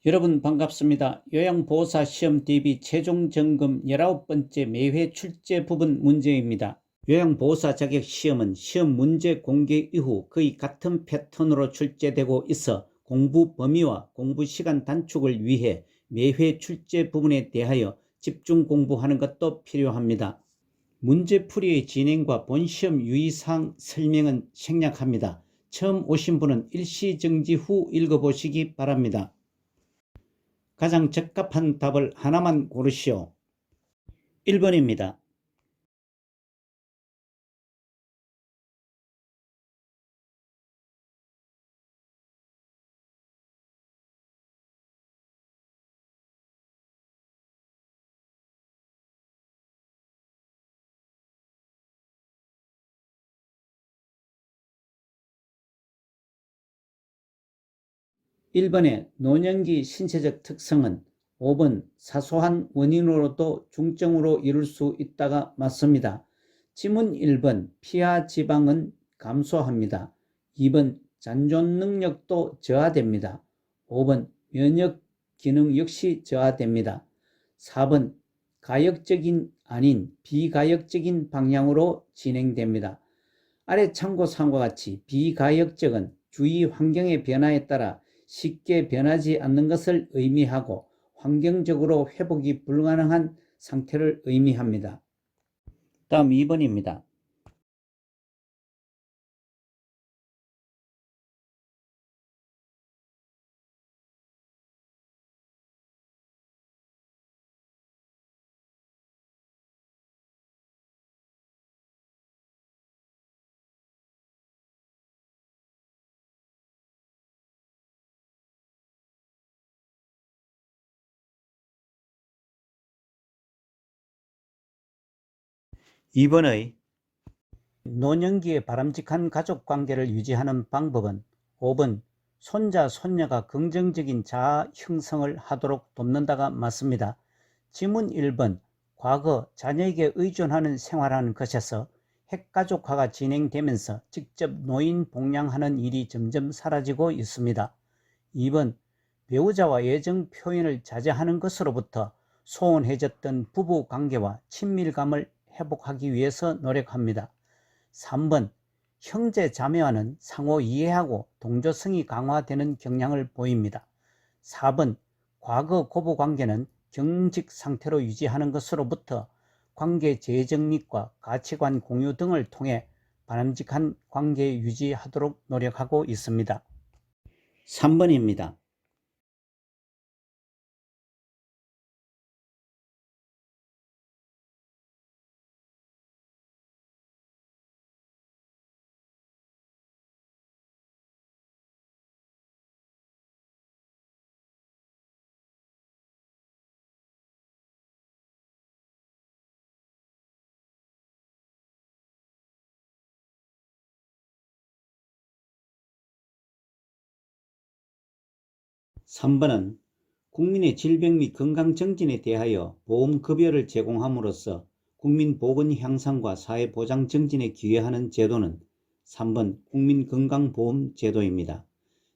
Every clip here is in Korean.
여러분 반갑습니다. 요양보호사 시험 대비 최종 점검 19번째 매회 출제 부분 문제입니다. 요양보호사 자격 시험은 시험 문제 공개 이후 거의 같은 패턴으로 출제되고 있어 공부 범위와 공부 시간 단축을 위해 매회 출제 부분에 대하여 집중 공부하는 것도 필요합니다. 문제풀이의 진행과 본시험 유의사항 설명은 생략합니다. 처음 오신 분은 일시정지 후 읽어보시기 바랍니다. 가장 적합한 답을 하나만 고르시오. 1번입니다. 1번의 노년기 신체적 특성은 5번 사소한 원인으로도 중증으로 이룰 수 있다가 맞습니다. 지문 1번 피하 지방은 감소합니다. 2번 잔존 능력도 저하됩니다. 5번 면역 기능 역시 저하됩니다. 4번 가역적인 아닌 비가역적인 방향으로 진행됩니다. 아래 참고사항과 같이 비가역적은 주위 환경의 변화에 따라 쉽게 변하지 않는 것을 의미하고 환경적으로 회복이 불가능한 상태를 의미합니다. 다음 2번입니다. 2번의 노년기에 바람직한 가족관계를 유지하는 방법은 5번 손자, 손녀가 긍정적인 자아 형성을 하도록 돕는다가 맞습니다. 지문 1번 과거 자녀에게 의존하는 생활하는 것에서 핵가족화가 진행되면서 직접 노인 복양하는 일이 점점 사라지고 있습니다. 2번 배우자와 애정 표현을 자제하는 것으로부터 소원해졌던 부부 관계와 친밀감을 회복하기 위해서 노력합니다. 3번 형제 자매와는 상호 이해하고 동조성이 강화되는 경향을 보입니다. 4번 과거 고부 관계는 경직 상태로 유지하는 것으로부터 관계 재정립과 가치관 공유 등을 통해 바람직한 관계 유지하도록 노력하고 있습니다. 3번입니다. (3번은) 국민의 질병 및 건강정진에 대하여 보험급여를 제공함으로써 국민보건 향상과 사회보장 정진에 기여하는 제도는 3번 국민건강보험제도입니다.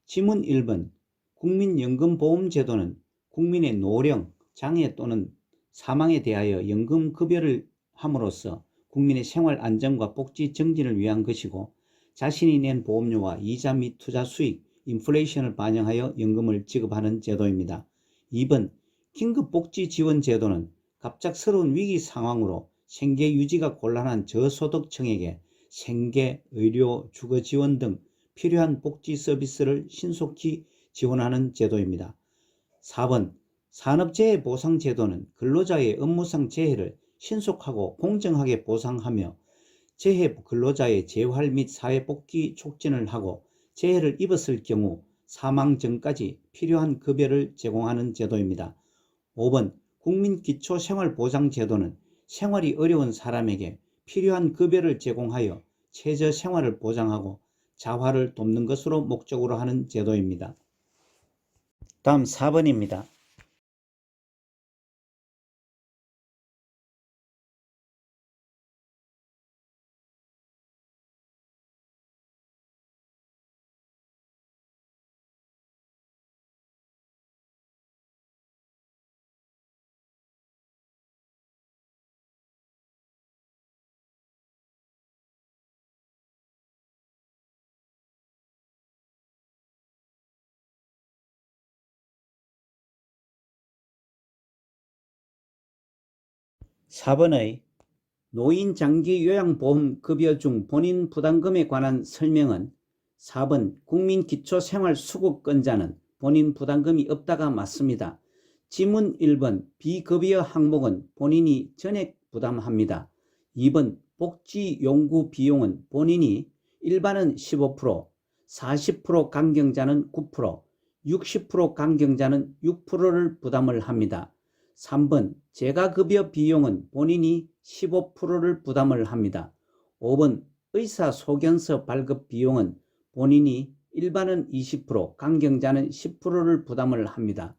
지문 1번 국민연금보험제도는 국민의 노령, 장애 또는 사망에 대하여 연금급여를 함으로써 국민의 생활 안정과 복지 정진을 위한 것이고, 자신이 낸 보험료와 이자 및 투자 수익, 인플레이션을 반영하여 연금을 지급하는 제도입니다. 2번 긴급복지지원제도는 갑작스러운 위기 상황으로 생계 유지가 곤란한 저소득층에게 생계, 의료, 주거 지원 등 필요한 복지 서비스를 신속히 지원하는 제도입니다. 4번 산업재해보상제도는 근로자의 업무상 재해를 신속하고 공정하게 보상하며 재해 근로자의 재활 및 사회복귀 촉진을 하고 재해를 입었을 경우 사망 전까지 필요한 급여를 제공하는 제도입니다. 5번 국민기초생활보장제도는 생활이 어려운 사람에게 필요한 급여를 제공하여 최저생활을 보장하고 자활을 돕는 것으로 목적으로 하는 제도입니다. 다음 4번입니다. 4번의 노인 장기 요양보험 급여 중 본인 부담금에 관한 설명은 4번 국민기초생활수급권자는 본인 부담금이 없다가 맞습니다. 지문 1번 비급여 항목은 본인이 전액 부담합니다. 2번 복지용구 비용은 본인이 일반은 15%, 40% 간경자는 9%, 60% 간경자는 6%를 부담을 합니다. 3번 재가급여 비용은 본인이 15%를 부담을 합니다. 5번 의사소견서 발급 비용은 본인이 일반은 20%, 간경자는 10%를 부담을 합니다.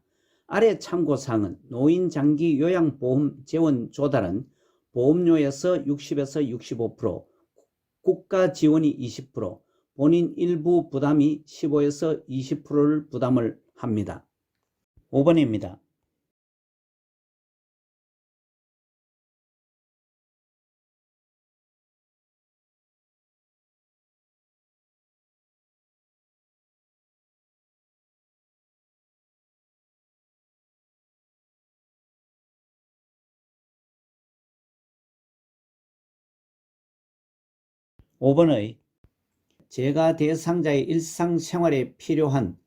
아래 참고사항은 노인장기 요양보험 재원 조달은 보험료에서 60에서 65%, 국가 지원이 20%, 본인 일부 부담이 15에서 20%를 부담을 합니다. 5번입니다. 5번의 재가 대상자의 일상생활에 필요한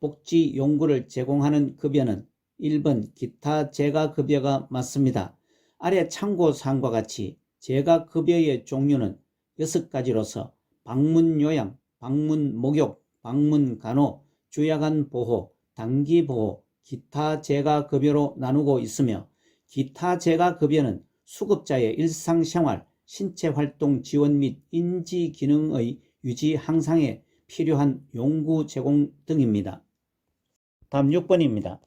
복지 용구를 제공하는 급여는 1번 기타 재가급여가 맞습니다. 아래 참고사항과 같이 재가급여의 종류는 6가지로서 방문요양, 방문목욕, 방문간호, 주야간보호, 단기보호, 기타 재가급여로 나누고 있으며 기타 재가급여는 수급자의 일상생활, 신체활동 지원 및 인지기능의 유지 향상에 필요한 용구 제공 등입니다. 다음 6번입니다.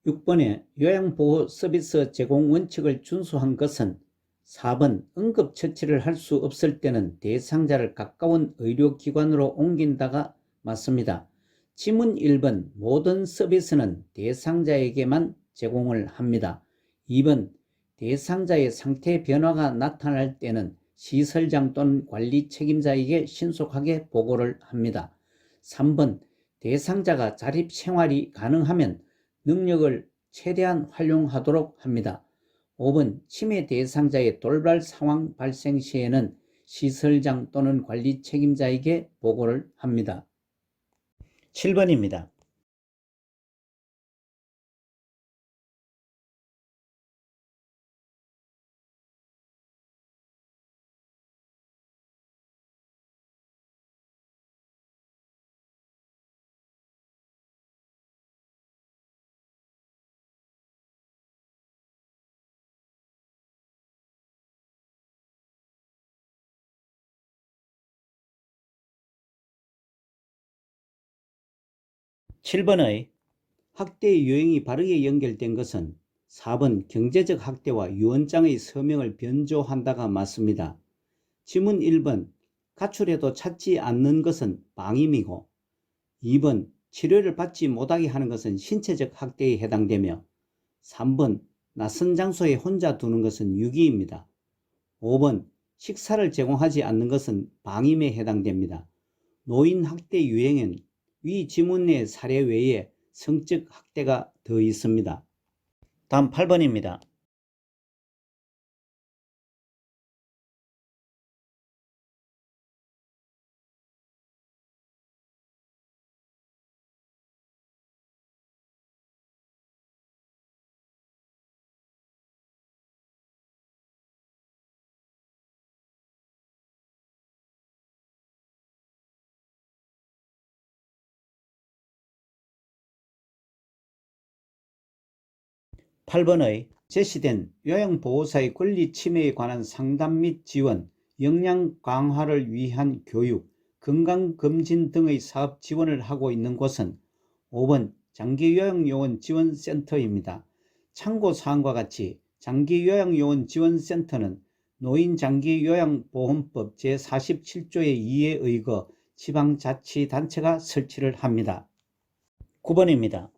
6번의 요양보호 서비스 제공 원칙을 준수한 것은 4번 응급처치를 할 수 없을 때는 대상자를 가까운 의료기관으로 옮긴다가 맞습니다. 지문 1번 모든 서비스는 대상자에게만 제공을 합니다. 2번 대상자의 상태 변화가 나타날 때는 시설장 또는 관리 책임자에게 신속하게 보고를 합니다. 3번 대상자가 자립생활이 가능하면 능력을 최대한 활용하도록 합니다. 5번 치매 대상자의 돌발 상황 발생 시에는 시설장 또는 관리 책임자에게 보고를 합니다. 7번입니다. 7번의 학대 유형이 바르게 연결된 것은 4번 경제적 학대와 유언장의 서명을 변조한다가 맞습니다. 지문 1번 가출해도 찾지 않는 것은 방임이고 2번 치료를 받지 못하게 하는 것은 신체적 학대에 해당되며 3번 낯선 장소에 혼자 두는 것은 유기입니다. 5번 식사를 제공하지 않는 것은 방임에 해당됩니다. 노인 학대 유형은 위 지문의 사례 외에 성적 학대가 더 있습니다. 다음 8번입니다. 8번의 제시된 요양보호사의 권리 침해에 관한 상담 및 지원, 역량 강화를 위한 교육, 건강검진 등의 사업 지원을 하고 있는 곳은 5번 장기요양요원 지원센터입니다. 참고사항과 같이 장기요양요원지원센터는 노인장기요양보험법 제47조의 2에 의거 지방자치단체가 설치를 합니다. 9번입니다.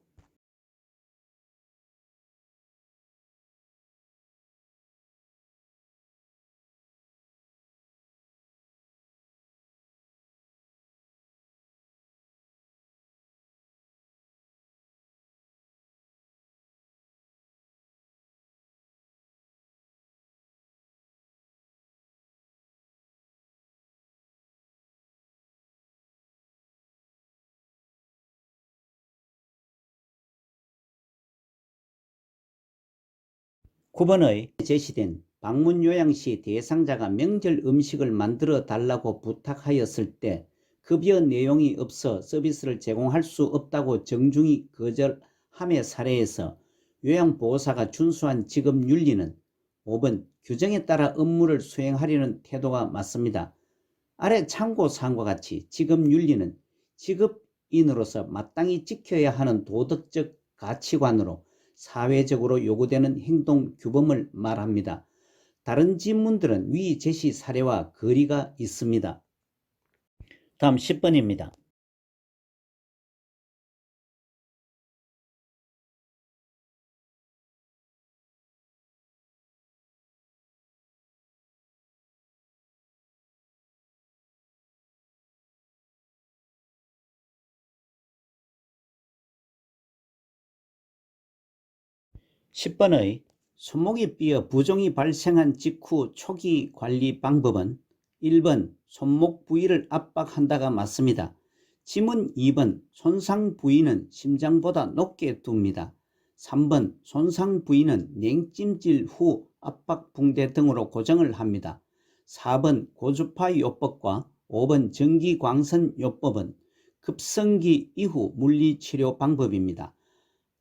구 번의 제시된 방문요양시 대상자가 명절 음식을 만들어 달라고 부탁하였을 때 급여 내용이 없어 서비스를 제공할 수 없다고 정중히 거절함의 사례에서 요양보호사가 준수한 직업윤리는 5번 규정에 따라 업무를 수행하려는 태도가 맞습니다. 아래 참고사항과 같이 직업윤리는 직업인으로서 마땅히 지켜야 하는 도덕적 가치관으로 사회적으로 요구되는 행동 규범을 말합니다. 다른 질문들은 위 제시 사례와 거리가 있습니다. 다음 10번입니다. 10번의 손목이 삐어 부종이 발생한 직후 초기 관리 방법은 1번 손목 부위를 압박한다가 맞습니다. 지문 2번 손상 부위는 심장보다 높게 둡니다. 3번 손상 부위는 냉찜질 후 압박 붕대 등으로 고정을 합니다. 4번 고주파 요법과 5번 전기광선 요법은 급성기 이후 물리치료 방법입니다.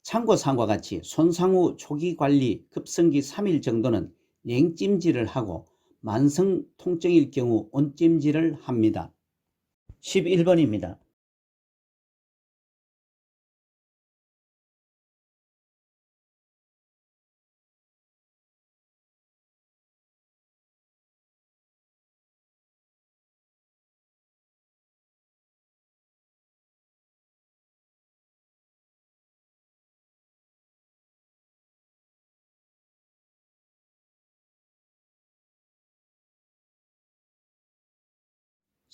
참고사항과 같이 손상 후 초기 관리 급성기 3일 정도는 냉찜질을 하고 만성 통증일 경우 온찜질을 합니다. 11번입니다.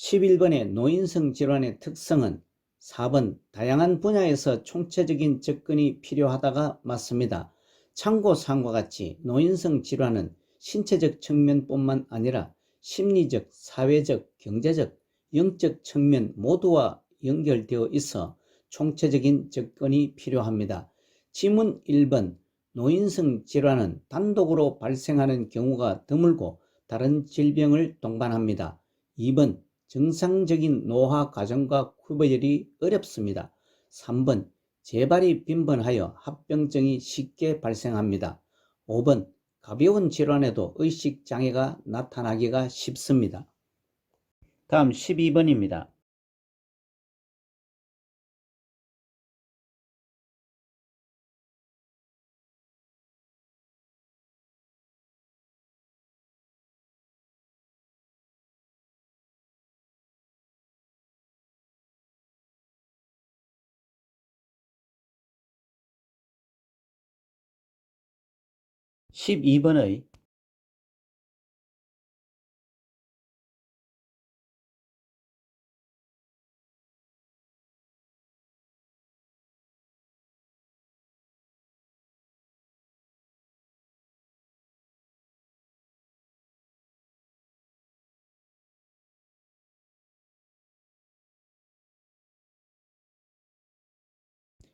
11번의 노인성 질환의 특성은 4번 다양한 분야에서 총체적인 접근이 필요하다가 맞습니다. 참고사항과 같이 노인성 질환은 신체적 측면뿐만 아니라 심리적, 사회적, 경제적, 영적 측면 모두와 연결되어 있어 총체적인 접근이 필요합니다. 지문 1번 노인성 질환은 단독으로 발생하는 경우가 드물고 다른 질병을 동반합니다. 2번 정상적인 노화 과정과 구별이 어렵습니다. 3번 재발이 빈번하여 합병증이 쉽게 발생합니다. 5번 가벼운 질환에도 의식장애가 나타나기가 쉽습니다. 다음 12번입니다. 12번의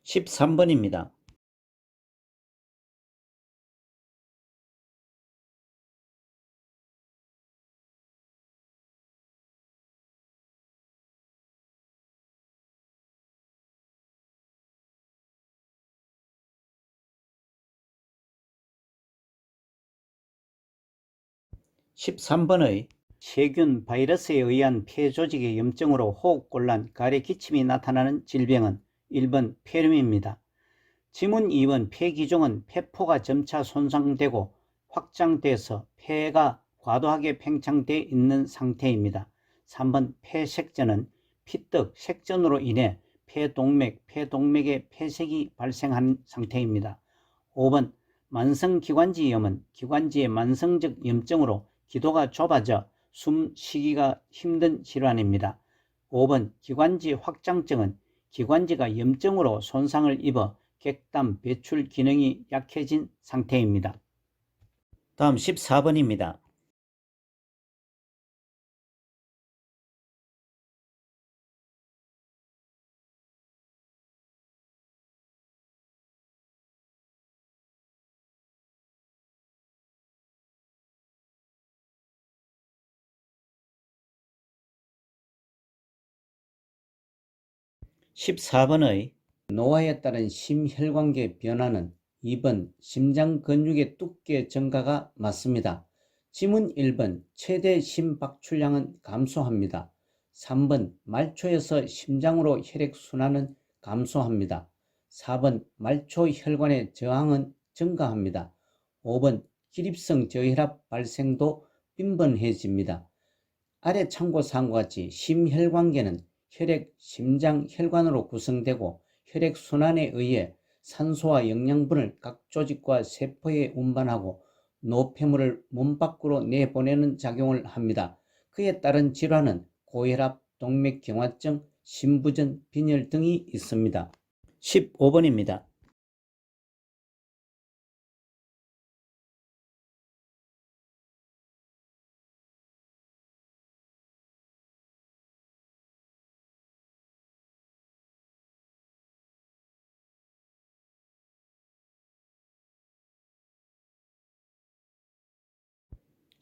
13번입니다. 13번의 세균, 바이러스에 의한 폐 조직의 염증으로 호흡곤란, 가래 기침이 나타나는 질병은 1번 폐렴입니다. 지문 2번 폐기종은 폐포가 점차 손상되고 확장돼서 폐가 과도하게 팽창돼 있는 상태입니다. 3번 폐색전은 피떡, 색전으로 인해 폐동맥, 폐동맥에 폐색이 발생한 상태입니다. 5번 만성기관지염은 기관지의 만성적 염증으로 기도가 좁아져 숨 쉬기가 힘든 질환입니다. 5번 기관지 확장증은 기관지가 염증으로 손상을 입어 객담 배출 기능이 약해진 상태입니다. 다음 14번입니다. 14번의 노화에 따른 심혈관계 변화는 2번 심장 근육의 두께 증가가 맞습니다. 지문 1번 최대 심박출량은 감소합니다. 3번 말초에서 심장으로 혈액순환은 감소합니다. 4번 말초 혈관의 저항은 증가합니다. 5번 기립성 저혈압 발생도 빈번해집니다. 아래 참고사항과 같이 심혈관계는 혈액, 심장, 혈관으로 구성되고 혈액순환에 의해 산소와 영양분을 각 조직과 세포에 운반하고 노폐물을 몸 밖으로 내보내는 작용을 합니다. 그에 따른 질환은 고혈압, 동맥경화증, 심부전, 빈혈 등이 있습니다. 15번입니다.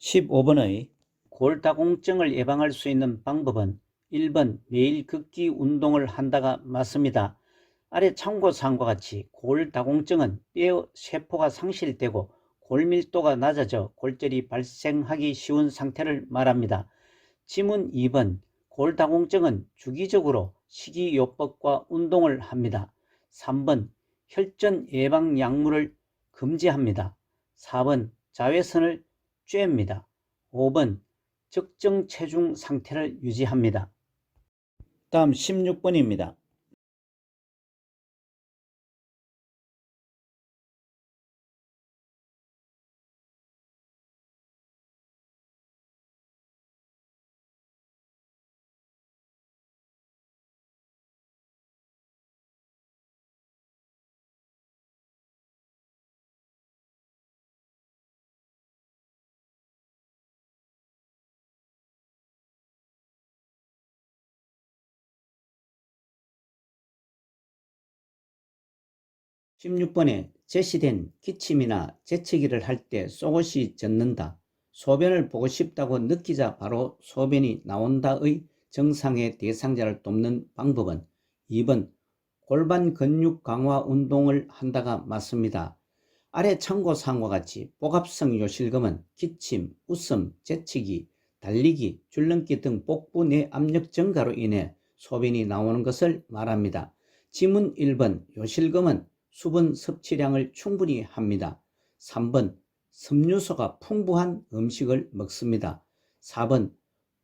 15번의 골다공증을 예방할 수 있는 방법은 1번 매일 걷기 운동을 한다가 맞습니다. 아래 참고사항과 같이 골다공증은 뼈 세포가 상실되고 골밀도가 낮아져 골절이 발생하기 쉬운 상태를 말합니다. 지문 2번 골다공증은 주기적으로 식이요법과 운동을 합니다. 3번 혈전 예방 약물을 금지합니다. 4번 자외선을 쬐입니다. 5번 적정 체중 상태를 유지합니다. 다음 16번입니다. 16번에 제시된 기침이나 재채기를 할 때 속옷이 젖는다. 소변을 보고 싶다고 느끼자 바로 소변이 나온다의 증상의 대상자를 돕는 방법은 2번 골반 근육 강화 운동을 한다가 맞습니다. 아래 참고사항과 같이 복압성 요실금은 기침, 웃음, 재채기, 달리기, 줄넘기 등 복부 내 압력 증가로 인해 소변이 나오는 것을 말합니다. 지문 1번 요실금은 수분 섭취량을 충분히 합니다. 3번 섬유소가 풍부한 음식을 먹습니다. 4번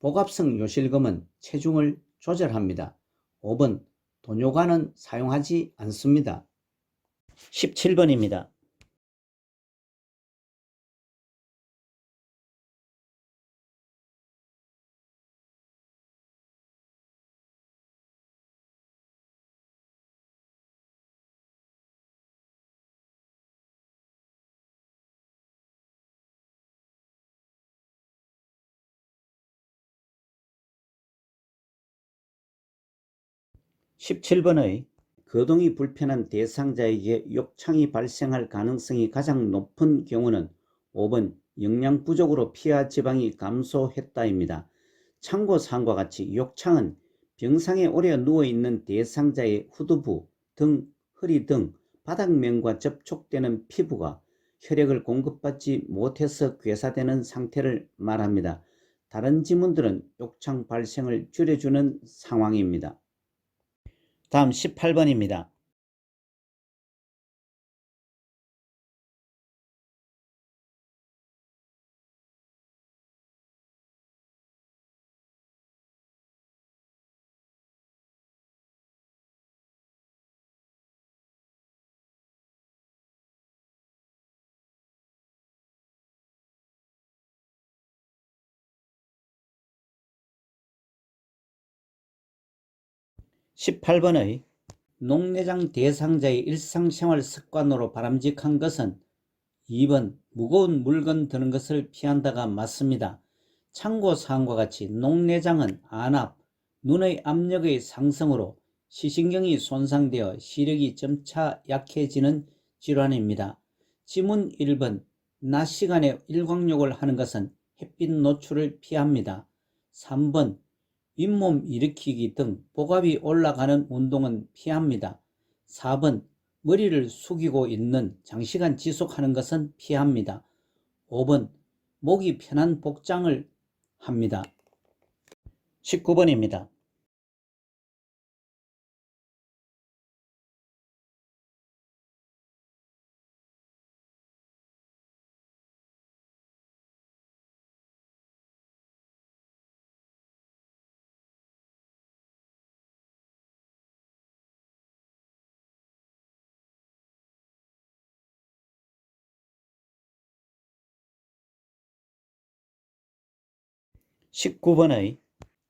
복압성 요실금은 체중을 조절합니다. 5번 돈요관은 사용하지 않습니다. 17번입니다. 17번의 거동이 불편한 대상자에게 욕창이 발생할 가능성이 가장 높은 경우는 5번 영양 부족으로 피하 지방이 감소했다입니다. 참고사항과 같이 욕창은 병상에 오래 누워있는 대상자의 후두부, 등, 허리 등 바닥면과 접촉되는 피부가 혈액을 공급받지 못해서 괴사되는 상태를 말합니다. 다른 지문들은 욕창 발생을 줄여주는 상황입니다. 다음 18번입니다. 18번의 녹내장 대상자의 일상생활 습관으로 바람직한 것은 2번 무거운 물건 드는 것을 피한다가 맞습니다. 참고사항과 같이 녹내장은 안압, 눈의 압력의 상승으로 시신경이 손상되어 시력이 점차 약해지는 질환입니다. 지문 1번 낮 시간에 일광욕을 하는 것은 햇빛 노출을 피합니다. 3번 윗몸 일으키기 등 복압이 올라가는 운동은 피합니다. 4번 머리를 숙이고 있는 장시간 지속하는 것은 피합니다. 5번 목이 편한 복장을 합니다. 19번입니다. 19번의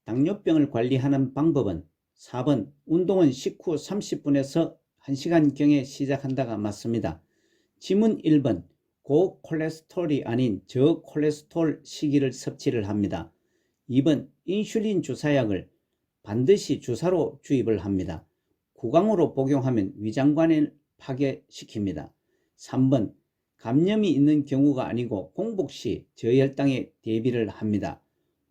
당뇨병을 관리하는 방법은 4번 운동은 식후 30분에서 1시간경에 시작한다가 맞습니다. 지문 1번 고콜레스테롤이 아닌 저콜레스테롤 시기를 섭취를 합니다. 2번 인슐린 주사약을 반드시 주사로 주입을 합니다. 구강으로 복용하면 위장관을 파괴시킵니다. 3번 감염이 있는 경우가 아니고 공복 시 저혈당에 대비를 합니다.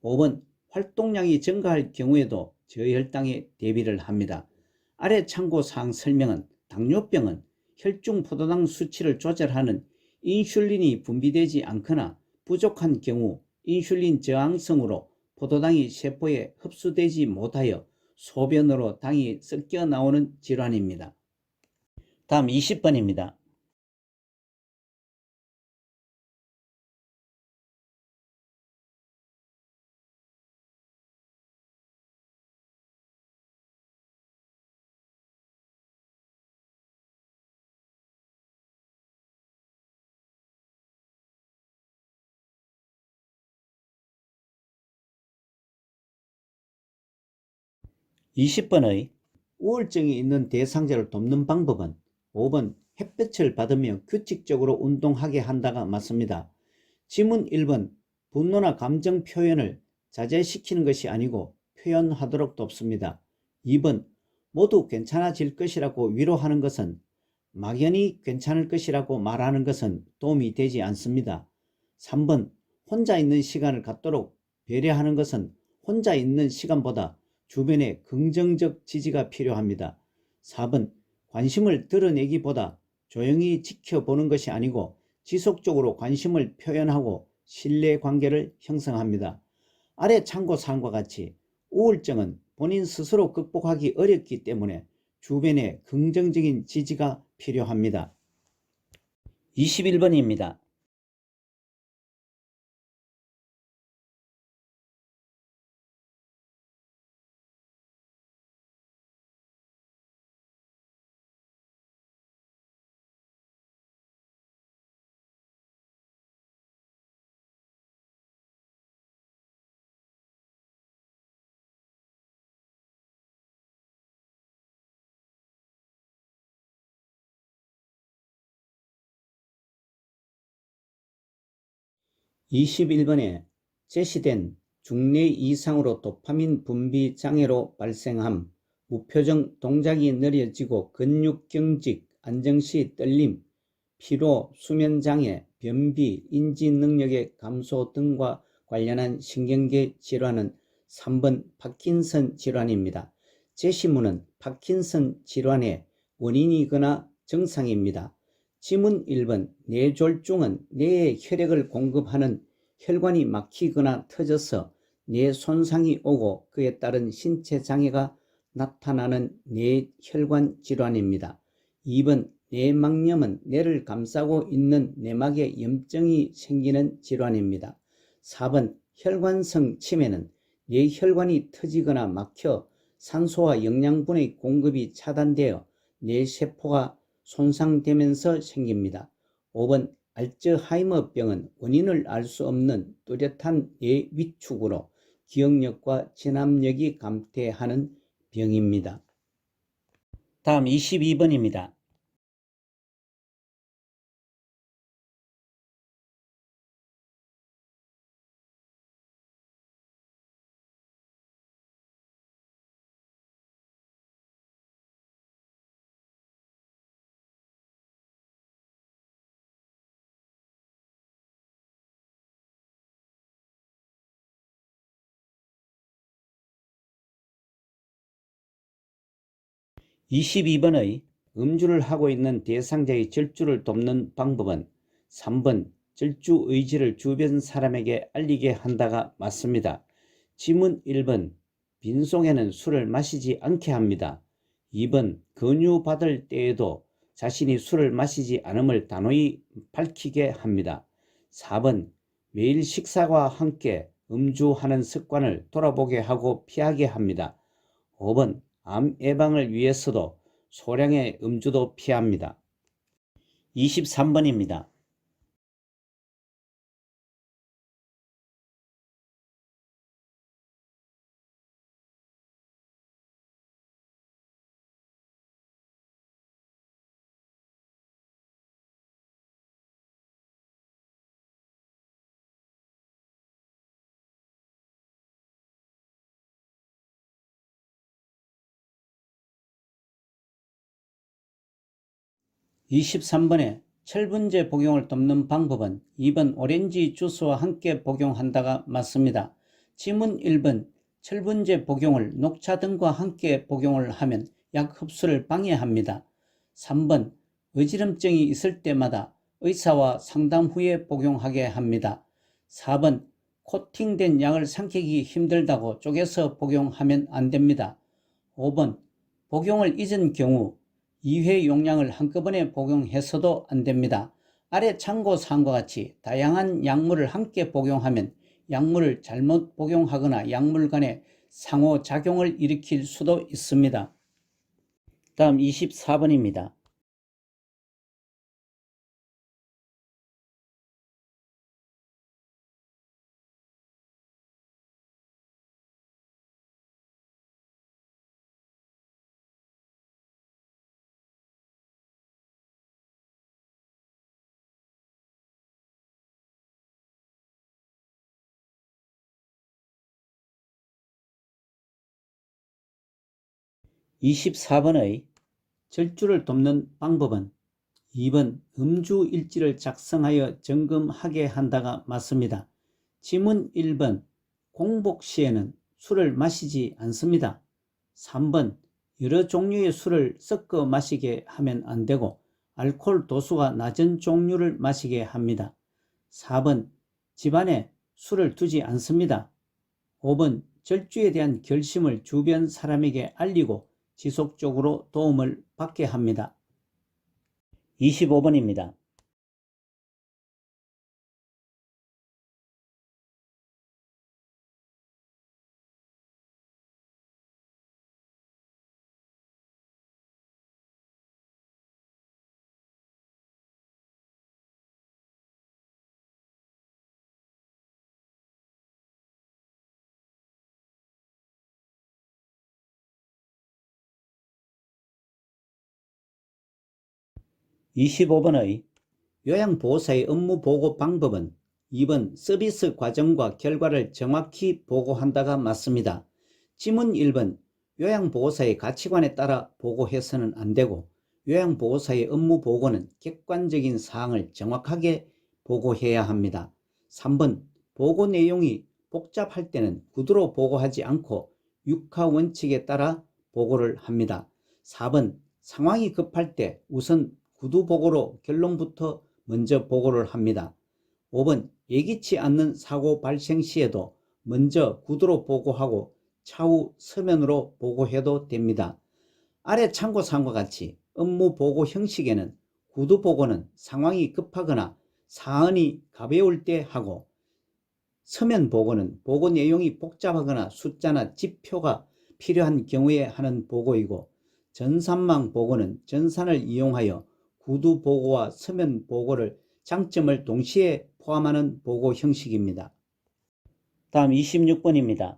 5번 활동량이 증가할 경우에도 저혈당에 대비를 합니다. 아래 참고사항 설명은 당뇨병은 혈중 포도당 수치를 조절하는 인슐린이 분비되지 않거나 부족한 경우 인슐린 저항성으로 포도당이 세포에 흡수되지 못하여 소변으로 당이 섞여 나오는 질환입니다. 다음 20번입니다. 20번의 우울증이 있는 대상자를 돕는 방법은 5번 햇볕을 받으며 규칙적으로 운동하게 한다가 맞습니다. 지문 1번 분노나 감정 표현을 자제시키는 것이 아니고 표현하도록 돕습니다. 2번 모두 괜찮아질 것이라고 위로하는 것은 막연히 괜찮을 것이라고 말하는 것은 도움이 되지 않습니다. 3번 혼자 있는 시간을 갖도록 배려하는 것은 혼자 있는 시간보다 주변에 긍정적 지지가 필요합니다. 4번 관심을 드러내기보다 조용히 지켜보는 것이 아니고 지속적으로 관심을 표현하고 신뢰관계를 형성합니다. 아래 참고사항과 같이 우울증은 본인 스스로 극복하기 어렵기 때문에 주변에 긍정적인 지지가 필요합니다. 21번입니다. 21번에 제시된 중뇌 이상으로 도파민 분비 장애로 발생함, 무표정 동작이 느려지고 근육 경직, 안정시 떨림, 피로, 수면장애, 변비, 인지능력의 감소 등과 관련한 신경계 질환은 3번 파킨슨 질환입니다. 제시문은 파킨슨 질환의 원인이거나 증상입니다. 지문 1번 뇌졸중은 뇌에 혈액을 공급하는 혈관이 막히거나 터져서 뇌 손상이 오고 그에 따른 신체 장애가 나타나는 뇌혈관 질환입니다. 2번 뇌막염은 뇌를 감싸고 있는 내막에 염증이 생기는 질환입니다. 4번 혈관성 치매는 뇌혈관이 터지거나 막혀 산소와 영양분의 공급이 차단되어 뇌세포가 손상되면서 생깁니다. 5번 알츠하이머병은 원인을 알 수 없는 뚜렷한 뇌 위축으로 기억력과 진압력이 감퇴하는 병입니다. 다음 22번입니다. 22번의 음주를 하고 있는 대상자의 절주를 돕는 방법은 3번 절주 의지를 주변 사람에게 알리게 한다가 맞습니다. 지문 1번 빈속에는 술을 마시지 않게 합니다. 2번 권유받을 때에도 자신이 술을 마시지 않음을 단호히 밝히게 합니다. 4번 매일 식사와 함께 음주하는 습관을 돌아보게 하고 피하게 합니다. 5번 암 예방을 위해서도 소량의 음주도 피합니다. 23번입니다. 23번에 철분제 복용을 돕는 방법은 2번 오렌지 주스와 함께 복용한다가 맞습니다. 지문 1번 철분제 복용을 녹차 등과 함께 복용을 하면 약 흡수를 방해합니다. 3번 어지럼증이 있을 때마다 의사와 상담 후에 복용하게 합니다. 4번 코팅된 약을 삼키기 힘들다고 쪼개서 복용하면 안 됩니다. 5번 복용을 잊은 경우 2회 용량을 한꺼번에 복용해서도 안됩니다. 아래 참고사항과 같이 다양한 약물을 함께 복용하면 약물을 잘못 복용하거나 약물 간의 상호작용을 일으킬 수도 있습니다. 다음 24번입니다. 24번의 절주를 돕는 방법은 2번 음주일지를 작성하여 점검하게 한다가 맞습니다. 지문 1번 공복 시에는 술을 마시지 않습니다. 3번 여러 종류의 술을 섞어 마시게 하면 안 되고 알코올 도수가 낮은 종류를 마시게 합니다. 4번 집안에 술을 두지 않습니다. 5번 절주에 대한 결심을 주변 사람에게 알리고 지속적으로 도움을 받게 합니다. 25번입니다. 25번의 요양보호사의 업무 보고 방법은 2번 서비스 과정과 결과를 정확히 보고한다가 맞습니다. 지문 1번 요양보호사의 가치관에 따라 보고해서는 안 되고 요양보호사의 업무 보고는 객관적인 사항을 정확하게 보고해야 합니다. 3번 보고 내용이 복잡할 때는 구두로 보고하지 않고 육하 원칙에 따라 보고를 합니다. 4번 상황이 급할 때 우선 구두 보고로 결론부터 먼저 보고를 합니다. 5번 예기치 않는 사고 발생 시에도 먼저 구두로 보고하고 차후 서면으로 보고해도 됩니다. 아래 참고사항과 같이 업무 보고 형식에는 구두 보고는 상황이 급하거나 사안이 가벼울 때 하고, 서면 보고는 보고 내용이 복잡하거나 숫자나 지표가 필요한 경우에 하는 보고이고, 전산망 보고는 전산을 이용하여 구두 보고와 서면 보고를 장점을 동시에 포함하는 보고 형식입니다. 다음 26번입니다.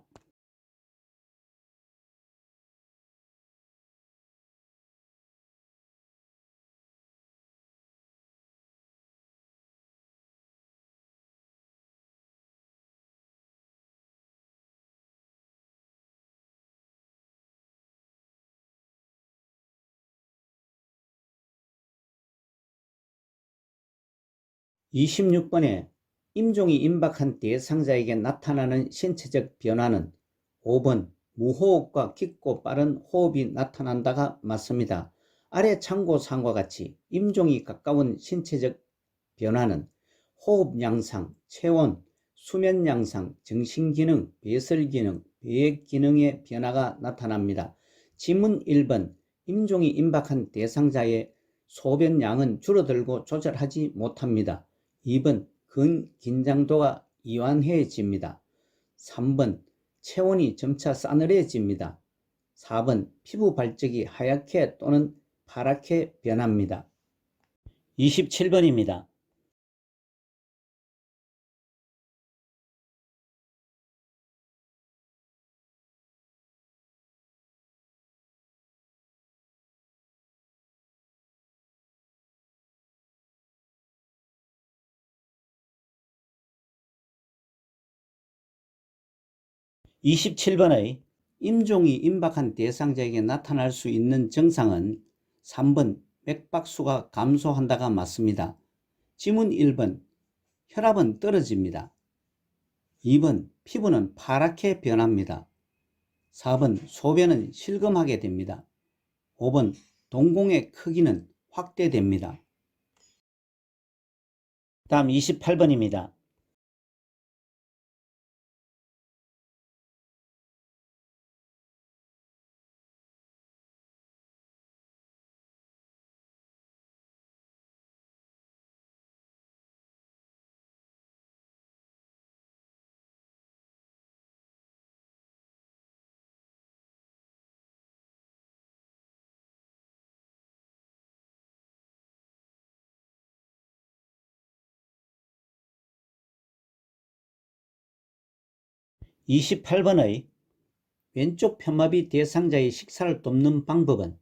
26번에 임종이 임박한 대상자에게 나타나는 신체적 변화는 5번 무호흡과 깊고 빠른 호흡이 나타난다가 맞습니다. 아래 참고사항과 같이 임종이 가까운 신체적 변화는 호흡 양상, 체온, 수면 양상, 정신기능, 배설기능, 배액기능의 변화가 나타납니다. 지문 1번 임종이 임박한 대상자의 소변량은 줄어들고 조절하지 못합니다. 2번 긴장도가 이완해집니다. 3번 체온이 점차 싸늘해집니다. 4번 피부 발적이 하얗게 또는 파랗게 변합니다. 27번입니다. 27번의 임종이 임박한 대상자에게 나타날 수 있는 증상은 3번 맥박수가 감소한다가 맞습니다. 지문 1번 혈압은 떨어집니다. 2번 피부는 파랗게 변합니다. 4번 소변은 실금하게 됩니다. 5번 동공의 크기는 확대됩니다. 다음 28번입니다. 28번의 왼쪽 편마비 대상자의 식사를 돕는 방법은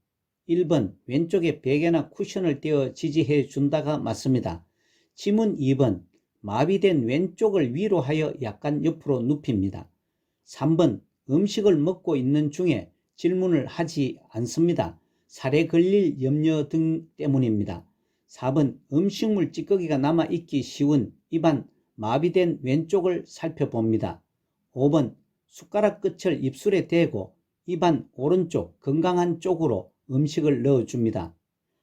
1번 왼쪽에 베개나 쿠션을 떼어 지지해 준다가 맞습니다. 지문 2번 마비된 왼쪽을 위로 하여 약간 옆으로 눕힙니다. 3번 음식을 먹고 있는 중에 질문을 하지 않습니다. 살에 걸릴 염려 등 때문입니다. 4번 음식물 찌꺼기가 남아있기 쉬운 입안 마비된 왼쪽을 살펴봅니다. 5번 숟가락 끝을 입술에 대고 입안 오른쪽 건강한 쪽으로 음식을 넣어줍니다.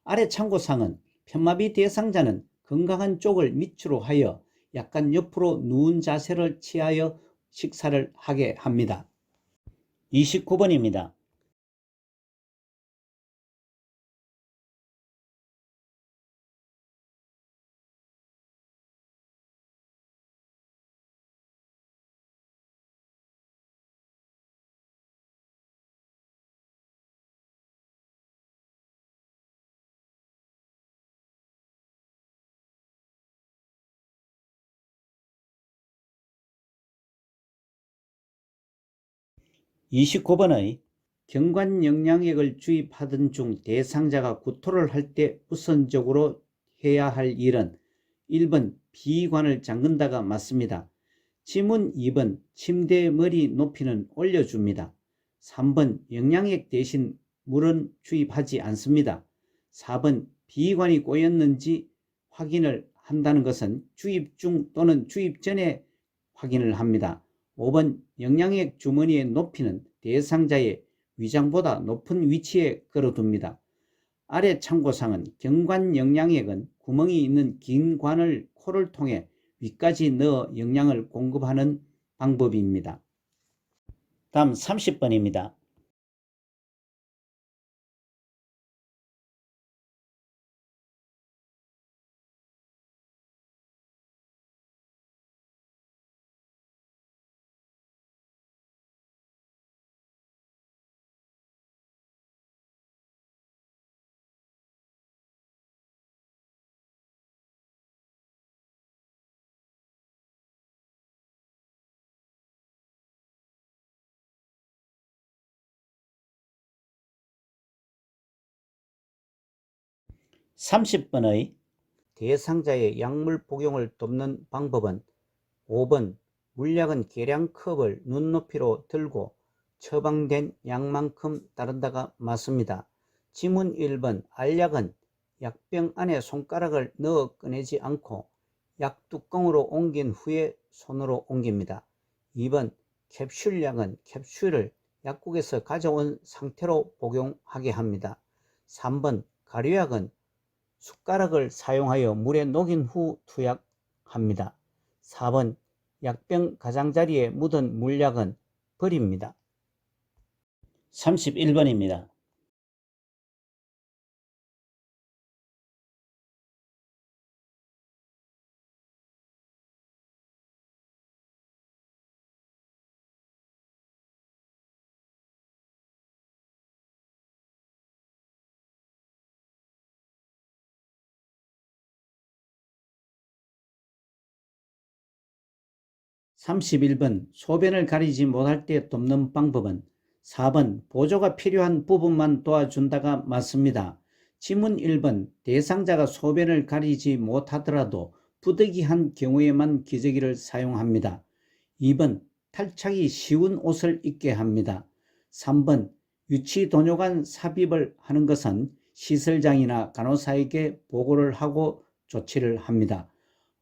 아래 참고사항은 편마비 대상자는 건강한 쪽을 밑으로 하여 약간 옆으로 누운 자세를 취하여 식사를 하게 합니다. 29번입니다. 29번의 경관영양액을 주입하던 중 대상자가 구토를 할 때 우선적으로 해야 할 일은 1번 비관을 잠근다가 맞습니다. 지문 2번 침대 머리 높이는 올려줍니다. 3번 영양액 대신 물은 주입하지 않습니다. 4번 비관이 꼬였는지 확인을 한다는 것은 주입 중 또는 주입 전에 확인을 합니다. 5번 영양액 주머니의 높이는 대상자의 위장보다 높은 위치에 걸어둡니다. 아래 참고사항은 경관영양액은 구멍이 있는 긴 관을 코를 통해 위까지 넣어 영양을 공급하는 방법입니다. 다음 30번입니다. (30번의) 대상자의 약물 복용을 돕는 방법은 5번 물약은 계량컵을 눈높이로 들고 처방된 약만큼 따른다가 맞습니다. 지문 1번 알약은 약병 안에 손가락을 넣어 꺼내지 않고 약뚜껑으로 옮긴 후에 손으로 옮깁니다. 2번 캡슐약은 캡슐을 약국에서 가져온 상태로 복용하게 합니다. 3번 가류약은 숟가락을 사용하여 물에 녹인 후 투약합니다. 4번 약병 가장자리에 묻은 물약은 버립니다. 31번입니다. (31번) 소변을 가리지 못할 때 돕는 방법은 4번 보조가 필요한 부분만 도와준다가 맞습니다. 지문 1번 대상자가 소변을 가리지 못하더라도 부득이한 경우에만 기저귀를 사용합니다. 2번 탈착이 쉬운 옷을 입게 합니다. 3번 유치도뇨관 삽입을 하는 것은 시설장이나 간호사에게 보고를 하고 조치를 합니다.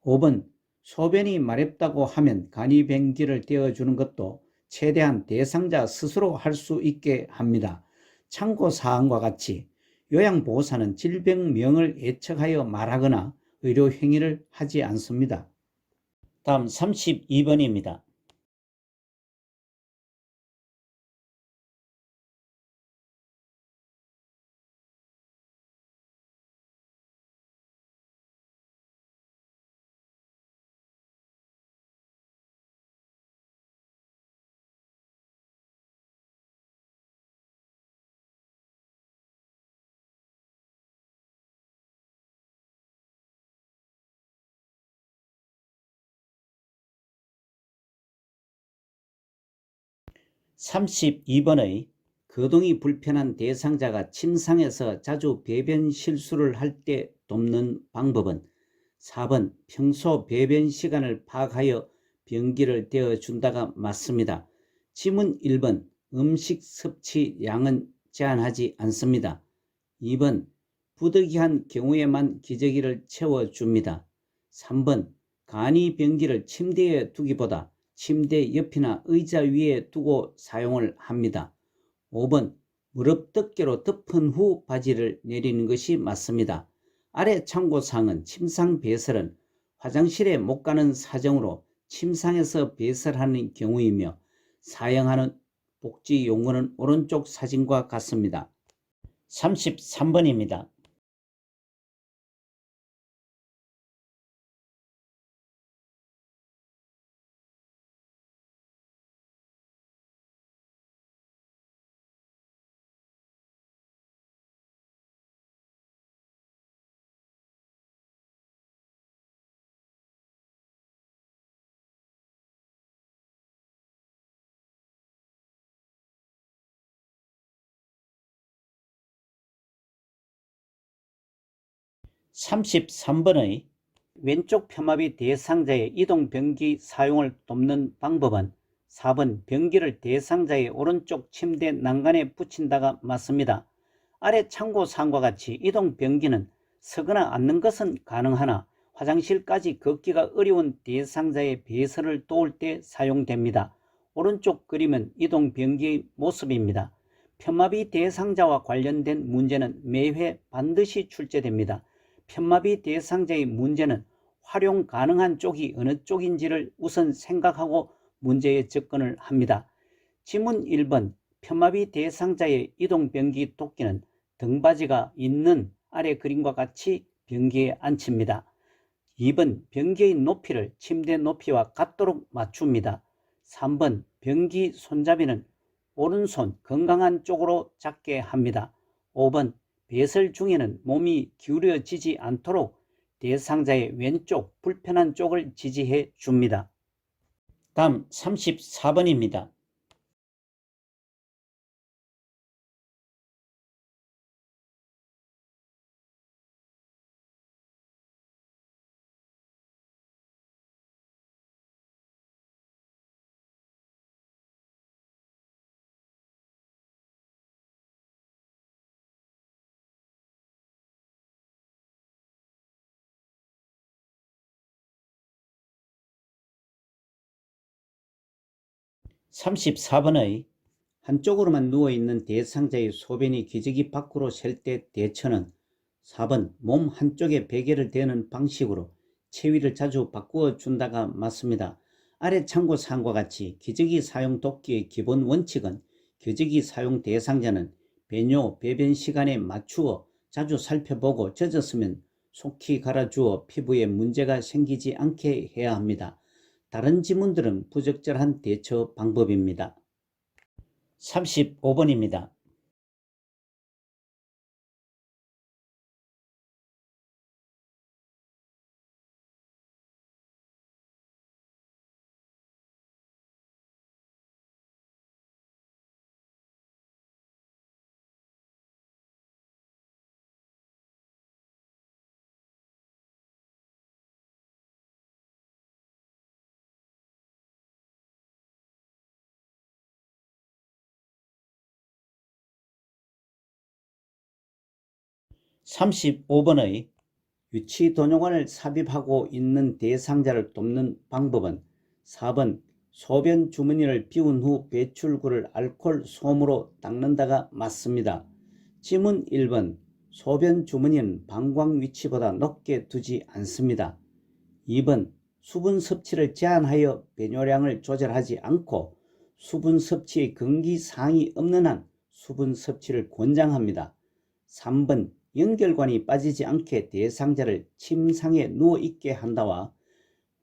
5번 소변이 마렵다고 하면 간이변기를 떼어주는 것도 최대한 대상자 스스로 할 수 있게 합니다. 참고사항과 같이 요양보호사는 질병명을 예측하여 말하거나 의료행위를 하지 않습니다. 다음 32번입니다. (32번의) 거동이 불편한 대상자가 침상에서 자주 배변 실수를 할 때 돕는 방법은 4번 평소 배변 시간을 파악하여 변기를 떼어준다가 맞습니다. 지문 1번 음식 섭취 양은 제한하지 않습니다. 2번 부득이한 경우에만 기저귀를 채워줍니다. 3번 간이 변기를 침대에 두기보다 침대 옆이나 의자 위에 두고 사용을 합니다. 5번 무릎 덮개로 덮은 후 바지를 내리는 것이 맞습니다. 아래 참고사항은 침상 배설은 화장실에 못 가는 사정으로 침상에서 배설하는 경우이며 사용하는 복지 용어는 오른쪽 사진과 같습니다. 33번입니다. (33번의) 왼쪽 편마비 대상자의 이동 변기 사용을 돕는 방법은 4번 변기를 대상자의 오른쪽 침대 난간에 붙인다가 맞습니다. 아래 참고사항과 같이 이동 변기는 서거나 앉는 것은 가능하나 화장실까지 걷기가 어려운 대상자의 배설을 도울 때 사용됩니다. 오른쪽 그림은 이동 변기의 모습입니다. 편마비 대상자와 관련된 문제는 매회 반드시 출제됩니다. 편마비 대상자의 문제는 활용 가능한 쪽이 어느 쪽인지를 우선 생각하고 문제에 접근을 합니다. 지문 1번 편마비 대상자의 이동변기 도끼는 등받이가 있는 아래 그림과 같이 변기에 앉힙니다. 2번 변기의 높이를 침대 높이와 같도록 맞춥니다. 3번 변기 손잡이는 오른손 건강한 쪽으로 잡게 합니다. 5번 배설 중에는 몸이 기울여지지 않도록 대상자의 왼쪽 불편한 쪽을 지지해 줍니다. 다음 34번입니다. (34번의) 한쪽으로만 누워있는 대상자의 소변이 기저귀 밖으로 셀 때 대처는 4번 몸 한쪽에 베개를 대는 방식으로 체위를 자주 바꾸어 준다가 맞습니다. 아래 참고사항과 같이 기저귀 사용 도끼의 기본 원칙은 기저귀 사용 대상자는 배뇨, 배변 시간에 맞추어 자주 살펴보고 젖었으면 속히 갈아주어 피부에 문제가 생기지 않게 해야 합니다. 다른 지문들은 부적절한 대처 방법입니다. 35번입니다. (35번의) 유치도뇨관을 삽입하고 있는 대상자를 돕는 방법은 4번 소변 주머니를 비운 후 배출구를 알코올 솜으로 닦는다가 맞습니다. 지문 1번 소변 주머니는 방광 위치보다 높게 두지 않습니다. 2번 수분 섭취를 제한하여 배뇨량을 조절하지 않고 수분 섭취의 금기사항이 없는 한 수분 섭취를 권장합니다. 3번 연결관이 빠지지 않게 대상자를 침상에 누워있게 한다와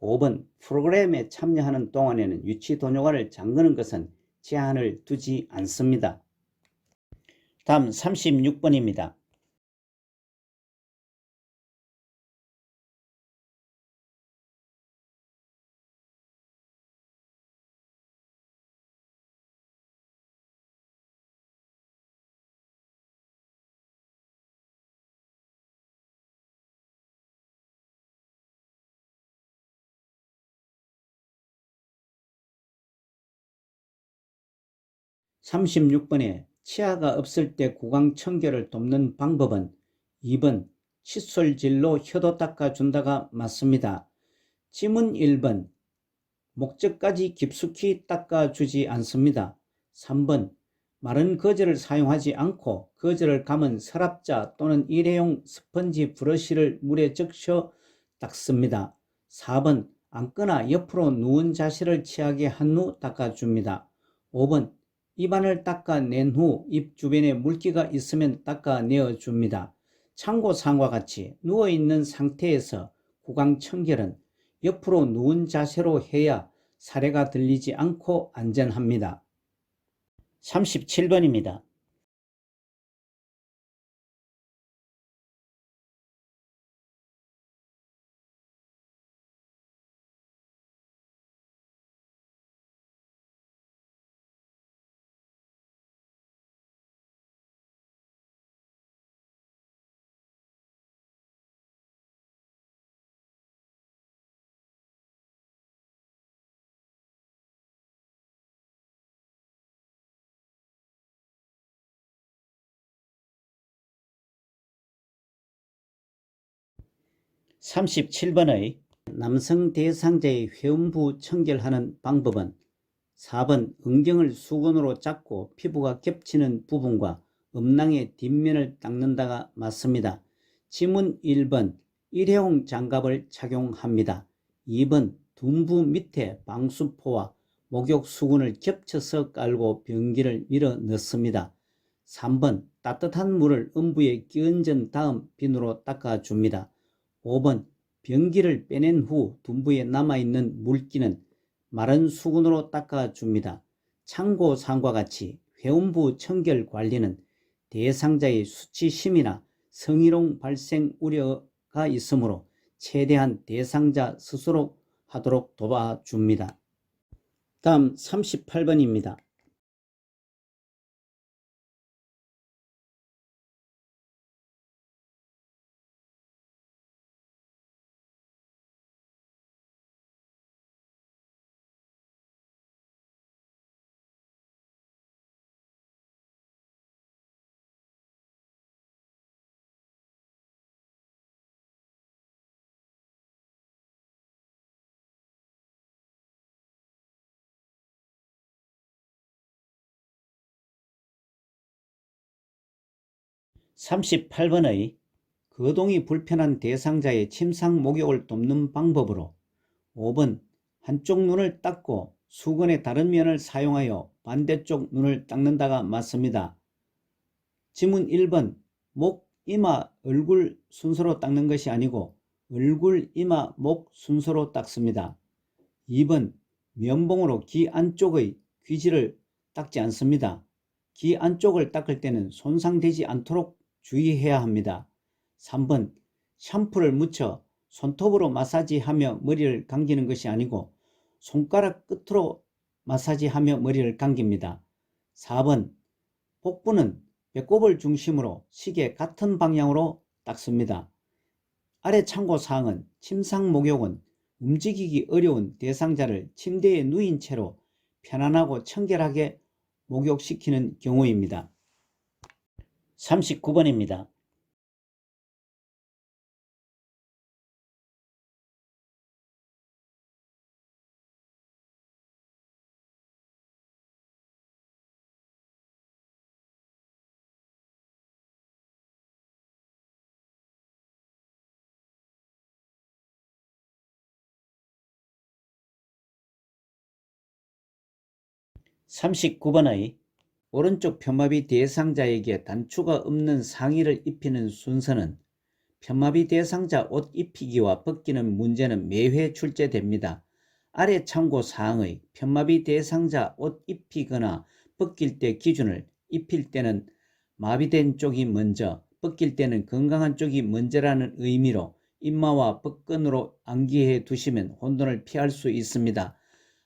5번 프로그램에 참여하는 동안에는 유치도뇨관을 잠그는 것은 제한을 두지 않습니다. 다음 36번입니다. (36번에) 치아가 없을 때 구강 청결을 돕는 방법은 2번 칫솔질로 혀도 닦아준다가 맞습니다. 지문 1번 목젖까지 깊숙이 닦아주지 않습니다. 3번 마른 거즈를 사용하지 않고 거즈를 감은 서랍자 또는 일회용 스펀지 브러쉬를 물에 적셔 닦습니다. 4번 앉거나 옆으로 누운 자세를 취하게 한 후 닦아줍니다. 5번 입안을 닦아낸 후 입 주변에 물기가 있으면 닦아내어 줍니다. 참고사항과 같이 누워있는 상태에서 구강 청결은 옆으로 누운 자세로 해야 사례가 들리지 않고 안전합니다. 37번입니다. (37번의) 남성 대상자의 회음부 청결하는 방법은 4번 은경을 수건으로 잡고 피부가 겹치는 부분과 음낭의 뒷면을 닦는다가 맞습니다. 지문 1번 일회용 장갑을 착용합니다. 2번 둔부 밑에 방수포와 목욕 수건을 겹쳐서 깔고 변기를 밀어 넣습니다. 3번 따뜻한 물을 음부에 끼얹은 다음 비누로 닦아줍니다. 5번 변기를 빼낸 후 둔부에 남아있는 물기는 마른 수건으로 닦아줍니다. 참고사항과 같이 회원부 청결 관리는 대상자의 수치심이나 성희롱 발생 우려가 있으므로 최대한 대상자 스스로 하도록 도와줍니다. 다음 38번입니다. 38번의 거동이 불편한 대상자의 침상 목욕을 돕는 방법으로 5번 한쪽 눈을 닦고 수건의 다른 면을 사용하여 반대쪽 눈을 닦는다가 맞습니다. 지문 1번 목, 이마, 얼굴 순서로 닦는 것이 아니고 얼굴, 이마, 목 순서로 닦습니다. 2번 면봉으로 귀 안쪽의 귀지를 닦지 않습니다. 귀 안쪽을 닦을 때는 손상되지 않도록 주의해야 합니다. 3번 샴푸를 묻혀 손톱으로 마사지하며 머리를 감기는 것이 아니고 손가락 끝으로 마사지하며 머리를 감깁니다. 4번 복부는 배꼽을 중심으로 시계 같은 방향으로 닦습니다. 아래 참고사항은 침상 목욕은 움직이기 어려운 대상자를 침대에 누인 채로 편안하고 청결하게 목욕시키는 경우입니다. 39번입니다. 39번의 오른쪽 편마비 대상자에게 단추가 없는 상의를 입히는 순서는 편마비 대상자 옷 입히기와 벗기는 문제는 매회 출제됩니다. 아래 참고사항의 편마비 대상자 옷 입히거나 벗길 때 기준을 입힐 때는 마비된 쪽이 먼저, 벗길 때는 건강한 쪽이 먼저라는 의미로 입마와 벗건으로 암기해 두시면 혼돈을 피할 수 있습니다.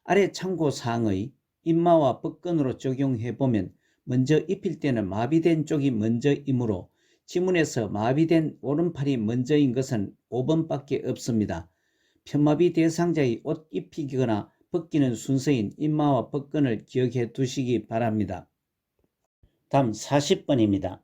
아래 참고사항의 입마와 벗건으로 적용해보면 먼저 입힐 때는 마비된 쪽이 먼저이므로 지문에서 마비된 오른팔이 먼저인 것은 5번밖에 없습니다. 편마비 대상자의 옷 입히거나 벗기는 순서인 입마와 벗건을 기억해 두시기 바랍니다. 다음 40번입니다.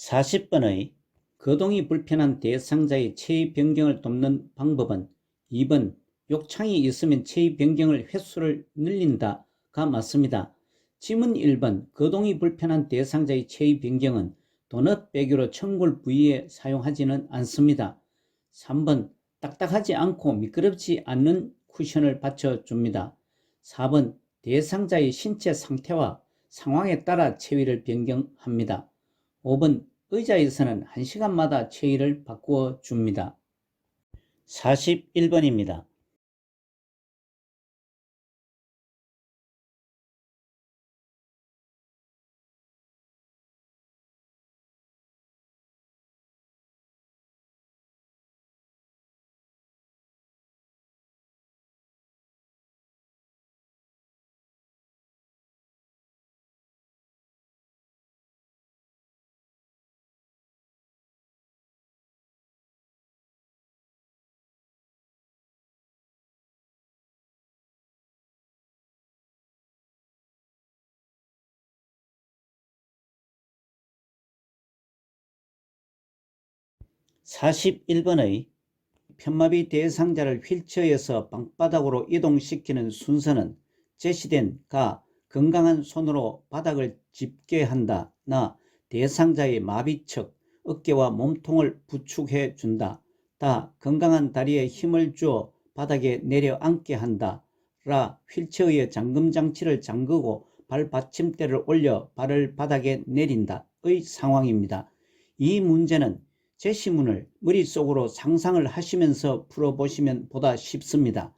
40번의 거동이 불편한 대상자의 체위 변경을 돕는 방법은 2번 욕창이 있으면 체위 변경을 횟수를 늘린다가 맞습니다. 지문 1번 거동이 불편한 대상자의 체위 변경은 도넛 빼기로 청골 부위에 사용하지는 않습니다. 3번 딱딱하지 않고 미끄럽지 않는 쿠션을 받쳐줍니다. 4번 대상자의 신체 상태와 상황에 따라 체위를 변경합니다. 5번 의자에서는 1시간마다 체위를 바꾸어 줍니다. 41번입니다. 41번의 편마비 대상자를 휠체어에서 방바닥으로 이동시키는 순서는 제시된 가 건강한 손으로 바닥을 짚게 한다, 나 대상자의 마비측 어깨와 몸통을 부축해 준다, 다 건강한 다리에 힘을 주어 바닥에 내려앉게 한다, 라 휠체어의 잠금장치를 잠그고 발 받침대를 올려 발을 바닥에 내린다의 상황입니다. 이 문제는 제시문을 머릿속으로 상상을 하시면서 풀어보시면 보다 쉽습니다.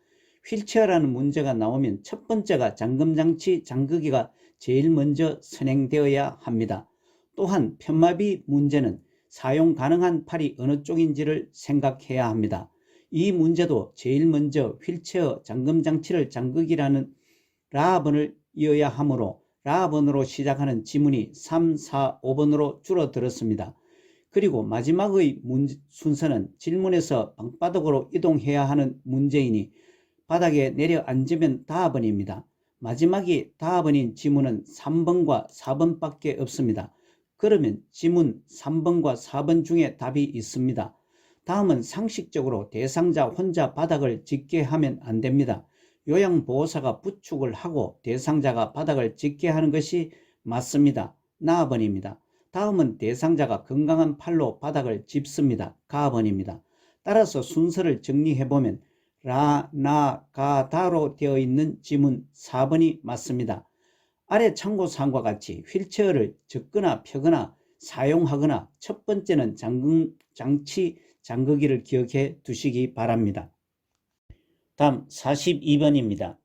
휠체어라는 문제가 나오면 첫 번째가 잠금장치 잠그기가 제일 먼저 선행되어야 합니다. 또한 편마비 문제는 사용 가능한 팔이 어느 쪽인지를 생각해야 합니다. 이 문제도 제일 먼저 휠체어 잠금장치를 잠그기라는 라번을 이어야 하므로 라번으로 시작하는 지문이 3, 4, 5번으로 줄어들었습니다. 그리고 마지막의 순서는 질문에서 방바닥으로 이동해야 하는 문제이니 바닥에 내려앉으면 다번입니다. 마지막이 다번인 지문은 3번과 4번밖에 없습니다. 그러면 지문 3번과 4번 중에 답이 있습니다. 다음은 상식적으로 대상자 혼자 바닥을 짚게 하면 안 됩니다. 요양보호사가 부축을 하고 대상자가 바닥을 짚게 하는 것이 맞습니다. 나번입니다. 다음은 대상자가 건강한 팔로 바닥을 짚습니다. 가번입니다. 따라서 순서를 정리해보면 라, 나, 가, 다로 되어 있는 지문 4번이 맞습니다. 아래 참고사항과 같이 휠체어를 접거나 펴거나 사용하거나 첫 번째는 장치 잠그기를 기억해 두시기 바랍니다. 다음 42번입니다.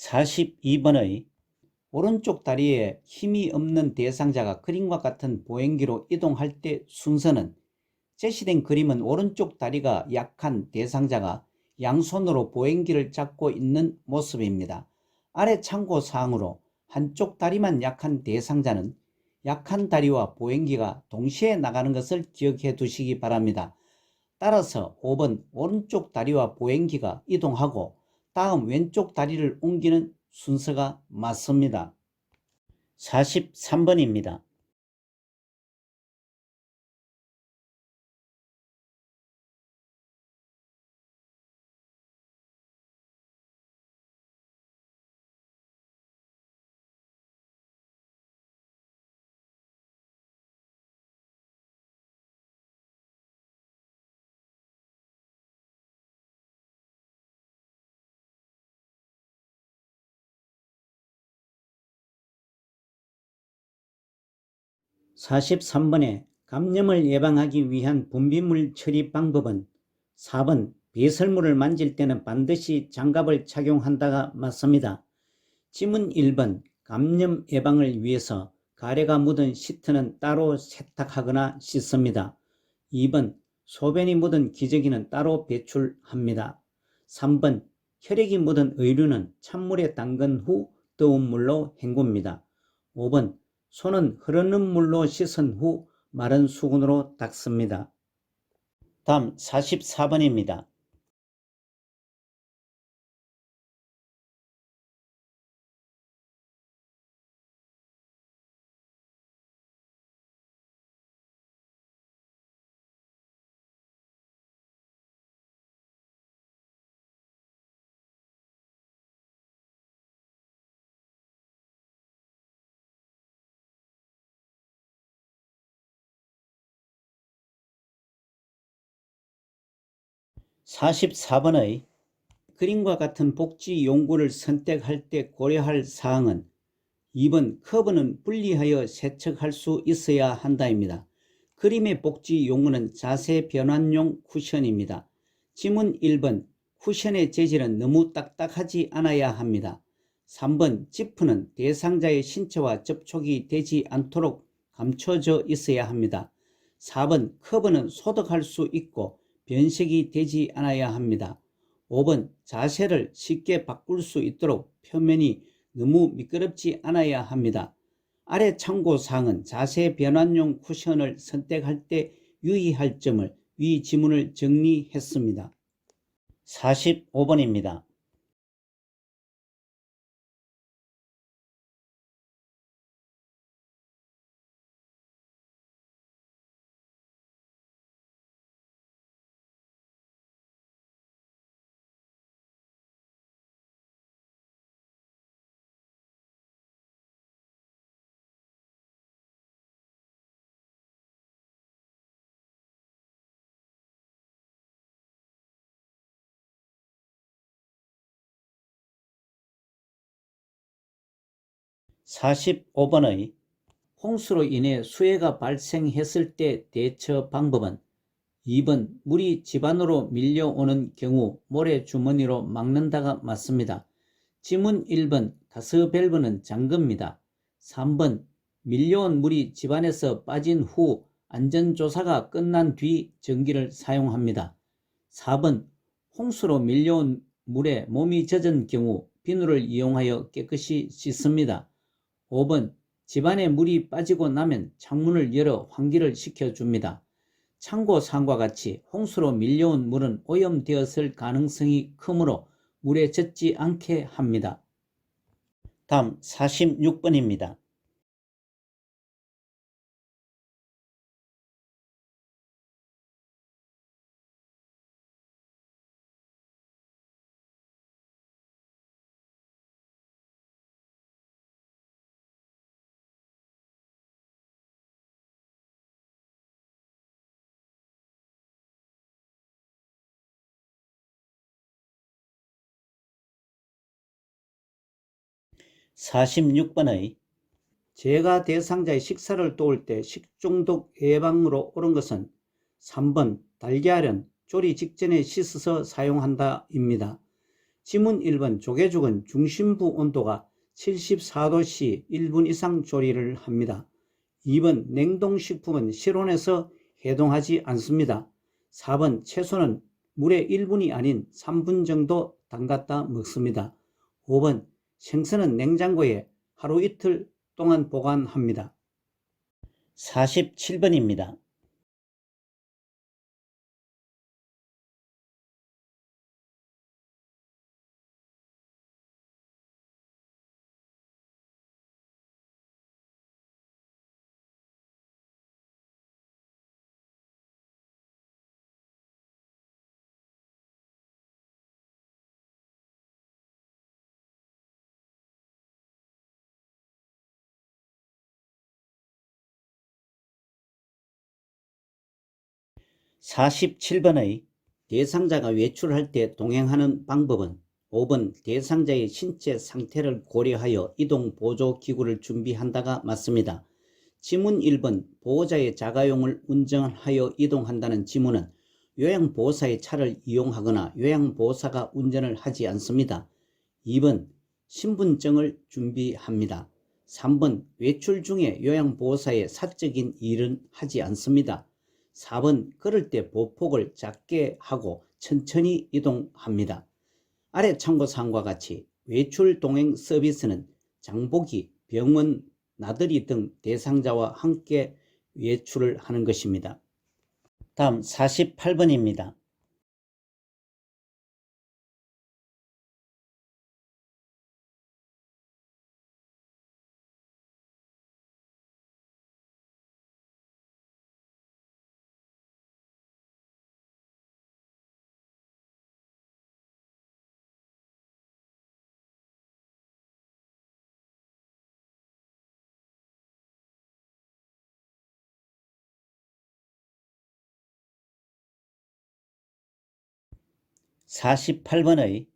(42번의) 오른쪽 다리에 힘이 없는 대상자가 그림과 같은 보행기로 이동할 때 순서는 제시된 그림은 오른쪽 다리가 약한 대상자가 양손으로 보행기를 잡고 있는 모습입니다. 아래 참고사항으로 한쪽 다리만 약한 대상자는 약한 다리와 보행기가 동시에 나가는 것을 기억해 두시기 바랍니다. 따라서 5번 오른쪽 다리와 보행기가 이동하고 다음 왼쪽 다리를 옮기는 순서가 맞습니다. 43번입니다. (43번에) 감염을 예방하기 위한 분비물 처리 방법은 4번 배설물을 만질 때는 반드시 장갑을 착용한다가 맞습니다. 지문 1번 감염 예방을 위해서 가래가 묻은 시트는 따로 세탁하거나 씻습니다. 2번 소변이 묻은 기저귀는 따로 배출합니다. 3번 혈액이 묻은 의류는 찬물에 담근 후 뜨거운 물로 헹굽니다. 5번 손은 흐르는 물로 씻은 후 마른 수건으로 닦습니다. 다음 44번입니다. (44번의) 그림과 같은 복지 용구를 선택할 때 고려할 사항은 2번 커브는 분리하여 세척할 수 있어야 한다입니다. 그림의 복지 용구는 자세 변환용 쿠션입니다. 지문 1번 쿠션의 재질은 너무 딱딱하지 않아야 합니다. 3번 지프는 대상자의 신체와 접촉이 되지 않도록 감춰져 있어야 합니다. 4번 커브는 소독할 수 있고 변색이 되지 않아야 합니다. 5번 자세를 쉽게 바꿀 수 있도록 표면이 너무 미끄럽지 않아야 합니다. 아래 참고사항은 자세 변환용 쿠션을 선택할 때 유의할 점을 위 지문을 정리했습니다. 45번입니다. 45번의 홍수로 인해 수해가 발생했을 때 대처 방법은 2번 물이 집 안으로 밀려오는 경우 모래주머니로 막는다가 맞습니다. 지문 1번 가스밸브는 잠깁니다. 3번 밀려온 물이 집안에서 빠진 후 안전조사가 끝난 뒤 전기를 사용합니다. 4번 홍수로 밀려온 물에 몸이 젖은 경우 비누를 이용하여 깨끗이 씻습니다. 5번 집안에 물이 빠지고 나면 창문을 열어 환기를 시켜줍니다. 참고사항과 같이 홍수로 밀려온 물은 오염되었을 가능성이 크므로 물에 젖지 않게 합니다. 다음 46번입니다. 46번의 재가 대상자의 식사를 도울 때 식중독 예방으로 옳은 것은 3번 달걀은 조리 직전에 씻어서 사용한다 입니다. 지문 1번 조개죽은 중심부 온도가 74도씨 1분 이상 조리를 합니다. 2번 냉동식품은 실온에서 해동하지 않습니다. 4번 채소는 물에 1분이 아닌 3분 정도 담갔다 먹습니다. 5번 생선은 냉장고에 하루 이틀 동안 보관합니다. 47번입니다. 47번의 대상자가 외출할 때 동행하는 방법은 5번 대상자의 신체 상태를 고려하여 이동 보조 기구를 준비한다가 맞습니다. 지문 1번 보호자의 자가용을 운전하여 이동한다는 지문은 요양보호사의 차를 이용하거나 요양보호사가 운전을 하지 않습니다. 2번 신분증을 준비합니다. 3번 외출 중에 요양보호사의 사적인 일은 하지 않습니다. 4번 걸을 때 보폭을 작게 하고 천천히 이동합니다. 아래 참고사항과 같이 외출 동행 서비스는 장보기, 병원, 나들이 등 대상자와 함께 외출을 하는 것입니다. 다음 48번입니다. 48번의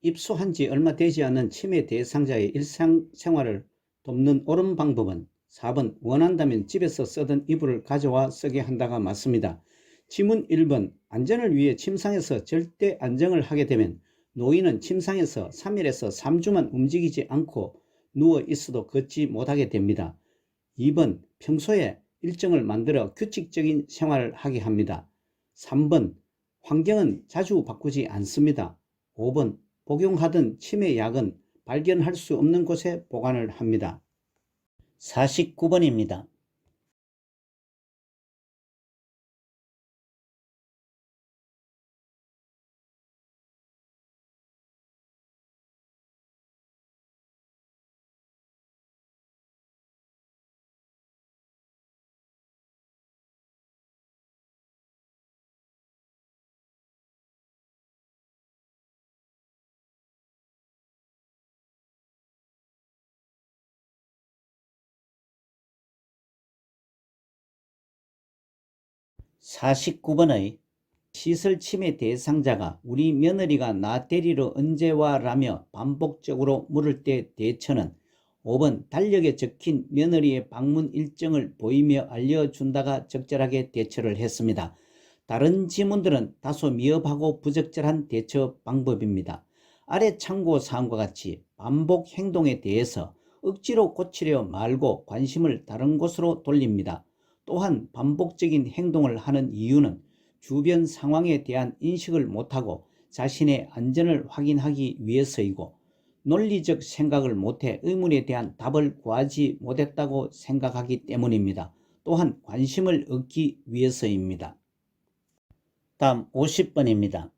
입소한 지 얼마 되지 않은 치매 대상자의 일상생활을 돕는 옳은 방법은 4번 원한다면 집에서 쓰던 이불을 가져와 쓰게 한다가 맞습니다. 지문 1번 안전을 위해 침상에서 절대 안정을 하게 되면 노인은 침상에서 3일에서 3주만 움직이지 않고 누워 있어도 걷지 못하게 됩니다. 2번 평소에 일정을 만들어 규칙적인 생활을 하게 합니다. 3번 환경은 자주 바꾸지 않습니다. 5번 복용하던 치매 약은 발견할 수 없는 곳에 보관을 합니다. 49번입니다. (49번의) 시설 침해 대상자가 "우리 며느리가 나 데리러 언제 와?" 라며 반복적으로 물을 때 대처는 5번 달력에 적힌 며느리의 방문 일정을 보이며 알려준다가 적절하게 대처를 했습니다. 다른 지문들은 다소 미흡하고 부적절한 대처 방법입니다. 아래 참고 사항과 같이 반복 행동에 대해서 억지로 고치려 말고 관심을 다른 곳으로 돌립니다. 또한 반복적인 행동을 하는 이유는 주변 상황에 대한 인식을 못하고 자신의 안전을 확인하기 위해서이고, 논리적 생각을 못해 의문에 대한 답을 구하지 못했다고 생각하기 때문입니다. 또한 관심을 얻기 위해서입니다. 다음 50번입니다.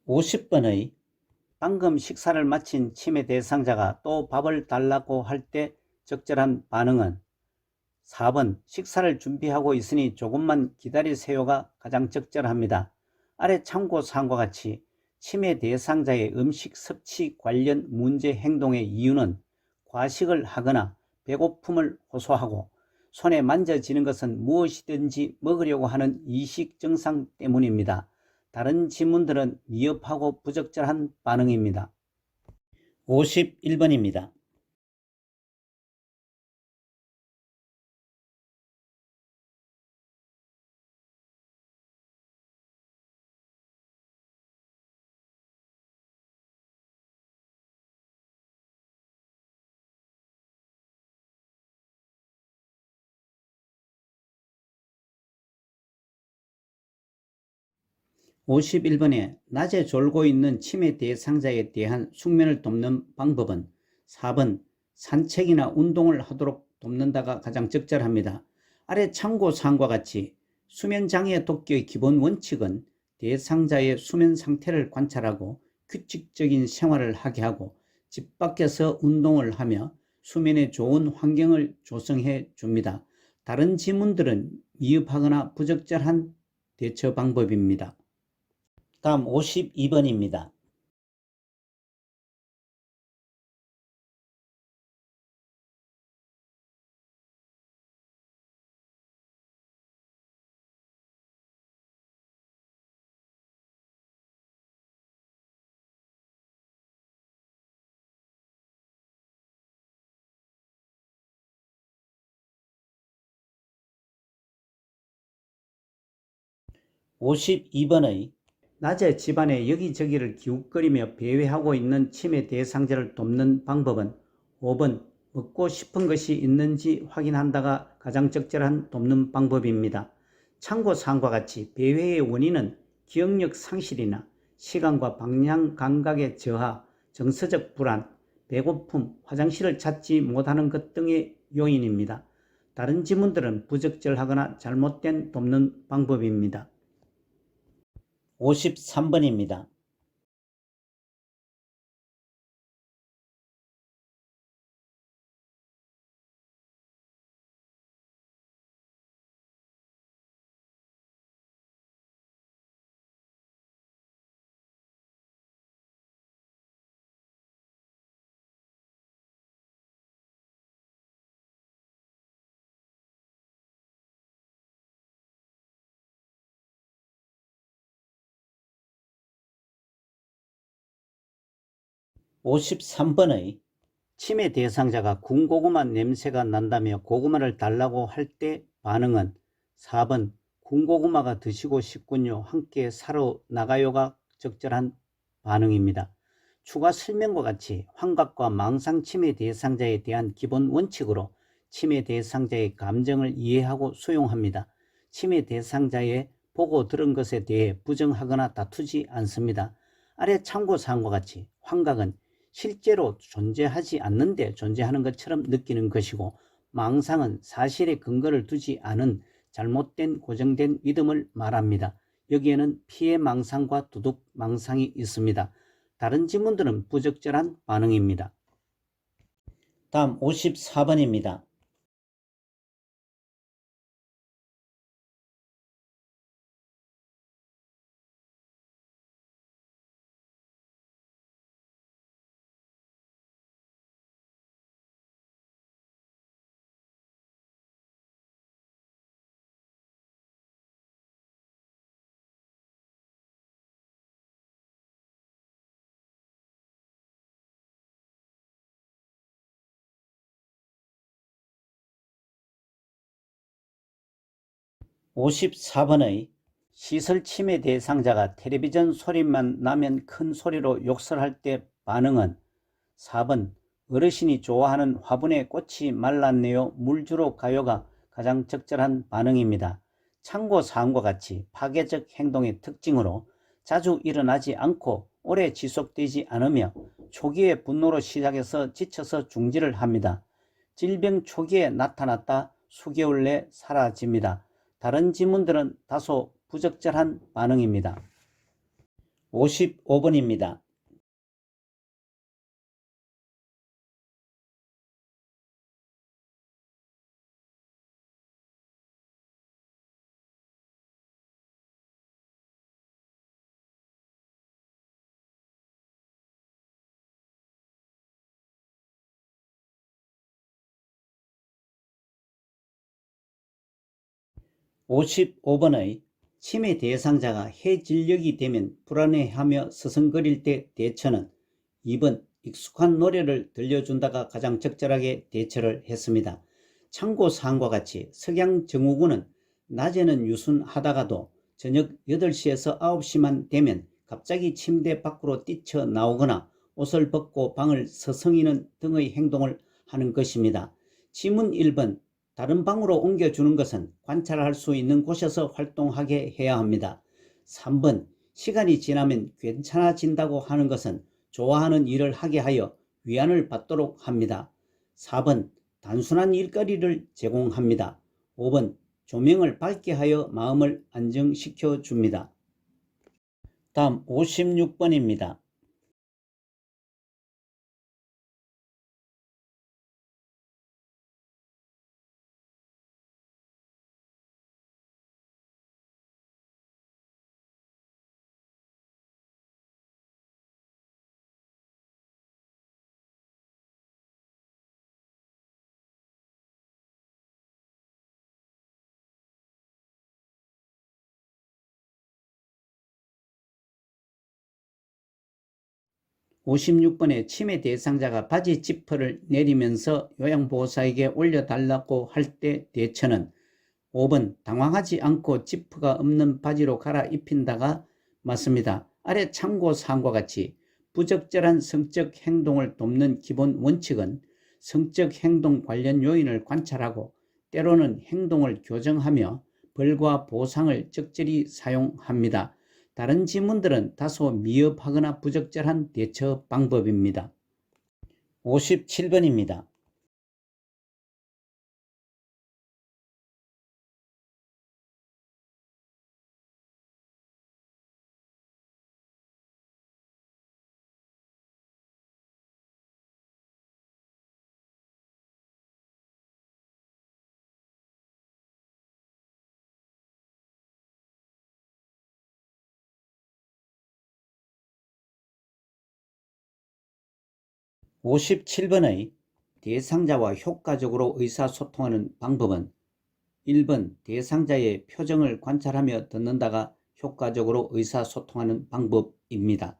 50번의 방금 식사를 마친 치매 대상자가 또 밥을 달라고 할 때 적절한 반응은 4번 식사를 준비하고 있으니 조금만 기다리세요가 가장 적절합니다. 아래 참고 사항과 같이 치매 대상자의 음식 섭취 관련 문제 행동의 이유는 과식을 하거나 배고픔을 호소하고 손에 만져지는 것은 무엇이든지 먹으려고 하는 이식 증상 때문입니다. 다른 지문들은 미흡하고 부적절한 반응입니다. 51번입니다. 51번에 낮에 졸고 있는 치매 대상자에 대한 숙면을 돕는 방법은 4번 산책이나 운동을 하도록 돕는다가 가장 적절합니다. 아래 참고 사항과 같이 수면장애 돕기의 기본 원칙은 대상자의 수면 상태를 관찰하고 규칙적인 생활을 하게 하고 집 밖에서 운동을 하며 수면에 좋은 환경을 조성해 줍니다. 다른 지문들은 미흡하거나 부적절한 대처 방법입니다. 다음 52번입니다. (52번의) 낮에 집안에 여기저기를 기웃거리며 배회하고 있는 치매 대상자를 돕는 방법은 5번 먹고 싶은 것이 있는지 확인한다가 가장 적절한 돕는 방법입니다. 참고 사항과 같이 배회의 원인은 기억력 상실이나 시간과 방향 감각의 저하, 정서적 불안, 배고픔, 화장실을 찾지 못하는 것 등의 요인입니다. 다른 지문들은 부적절하거나 잘못된 돕는 방법입니다. 53번입니다. 53번의 치매 대상자가 군고구마 냄새가 난다며 고구마를 달라고 할 때 반응은 4번 군고구마가 드시고 싶군요. 함께 사러 나가요가 적절한 반응입니다. 추가 설명과 같이 환각과 망상 치매 대상자에 대한 기본 원칙으로 치매 대상자의 감정을 이해하고 수용합니다. 치매 대상자의 보고 들은 것에 대해 부정하거나 다투지 않습니다. 아래 참고사항과 같이 환각은 실제로 존재하지 않는데 존재하는 것처럼 느끼는 것이고, 망상은 사실에 근거를 두지 않은 잘못된 고정된 믿음을 말합니다. 여기에는 피해 망상과 도둑 망상이 있습니다. 다른 지문들은 부적절한 반응입니다. 다음 54번입니다. (54번의) 시설 치매 대상자가 텔레비전 소리만 나면 큰 소리로 욕설할 때 반응은 4번 어르신이 좋아하는 화분에 꽃이 말랐네요. 물 주러 가요가 가장 적절한 반응입니다. 참고사항과 같이 파괴적 행동의 특징으로 자주 일어나지 않고 오래 지속되지 않으며 초기에 분노로 시작해서 지쳐서 중지를 합니다. 질병 초기에 나타났다 수개월 내 사라집니다. 다른 지문들은 다소 부적절한 반응입니다. 55번입니다. (55번의) 치매 대상자가 해질녘이 되면 불안해하며 서성거릴 때 대처는 2번 익숙한 노래를 들려준다가 가장 적절하게 대처를 했습니다. 참고사항과 같이 석양증후군은 낮에는 유순하다가도 저녁 8시에서 9시만 되면 갑자기 침대 밖으로 뛰쳐나오거나 옷을 벗고 방을 서성이는 등의 행동을 하는 것입니다. 지문 1번 다른 방으로 옮겨주는 것은 관찰할 수 있는 곳에서 활동하게 해야 합니다. 3번 시간이 지나면 괜찮아진다고 하는 것은 좋아하는 일을 하게 하여 위안을 받도록 합니다. 4번 단순한 일거리를 제공합니다. 5번 조명을 밝게 하여 마음을 안정시켜 줍니다. 다음 56번입니다. (56번의) 치매 대상자가 바지 지퍼를 내리면서 요양보호사에게 올려달라고 할 때 대처는 5번 당황하지 않고 지퍼가 없는 바지로 갈아입힌다가 맞습니다. 아래 참고사항과 같이 부적절한 성적 행동을 돕는 기본 원칙은 성적 행동 관련 요인을 관찰하고 때로는 행동을 교정하며 벌과 보상을 적절히 사용합니다. 다른 지문들은 다소 미흡하거나 부적절한 대처 방법입니다. 57번입니다. (57번의) 대상자와 효과적으로 의사소통하는 방법은 1번 대상자의 표정을 관찰하며 듣는다가 효과적으로 의사소통하는 방법입니다.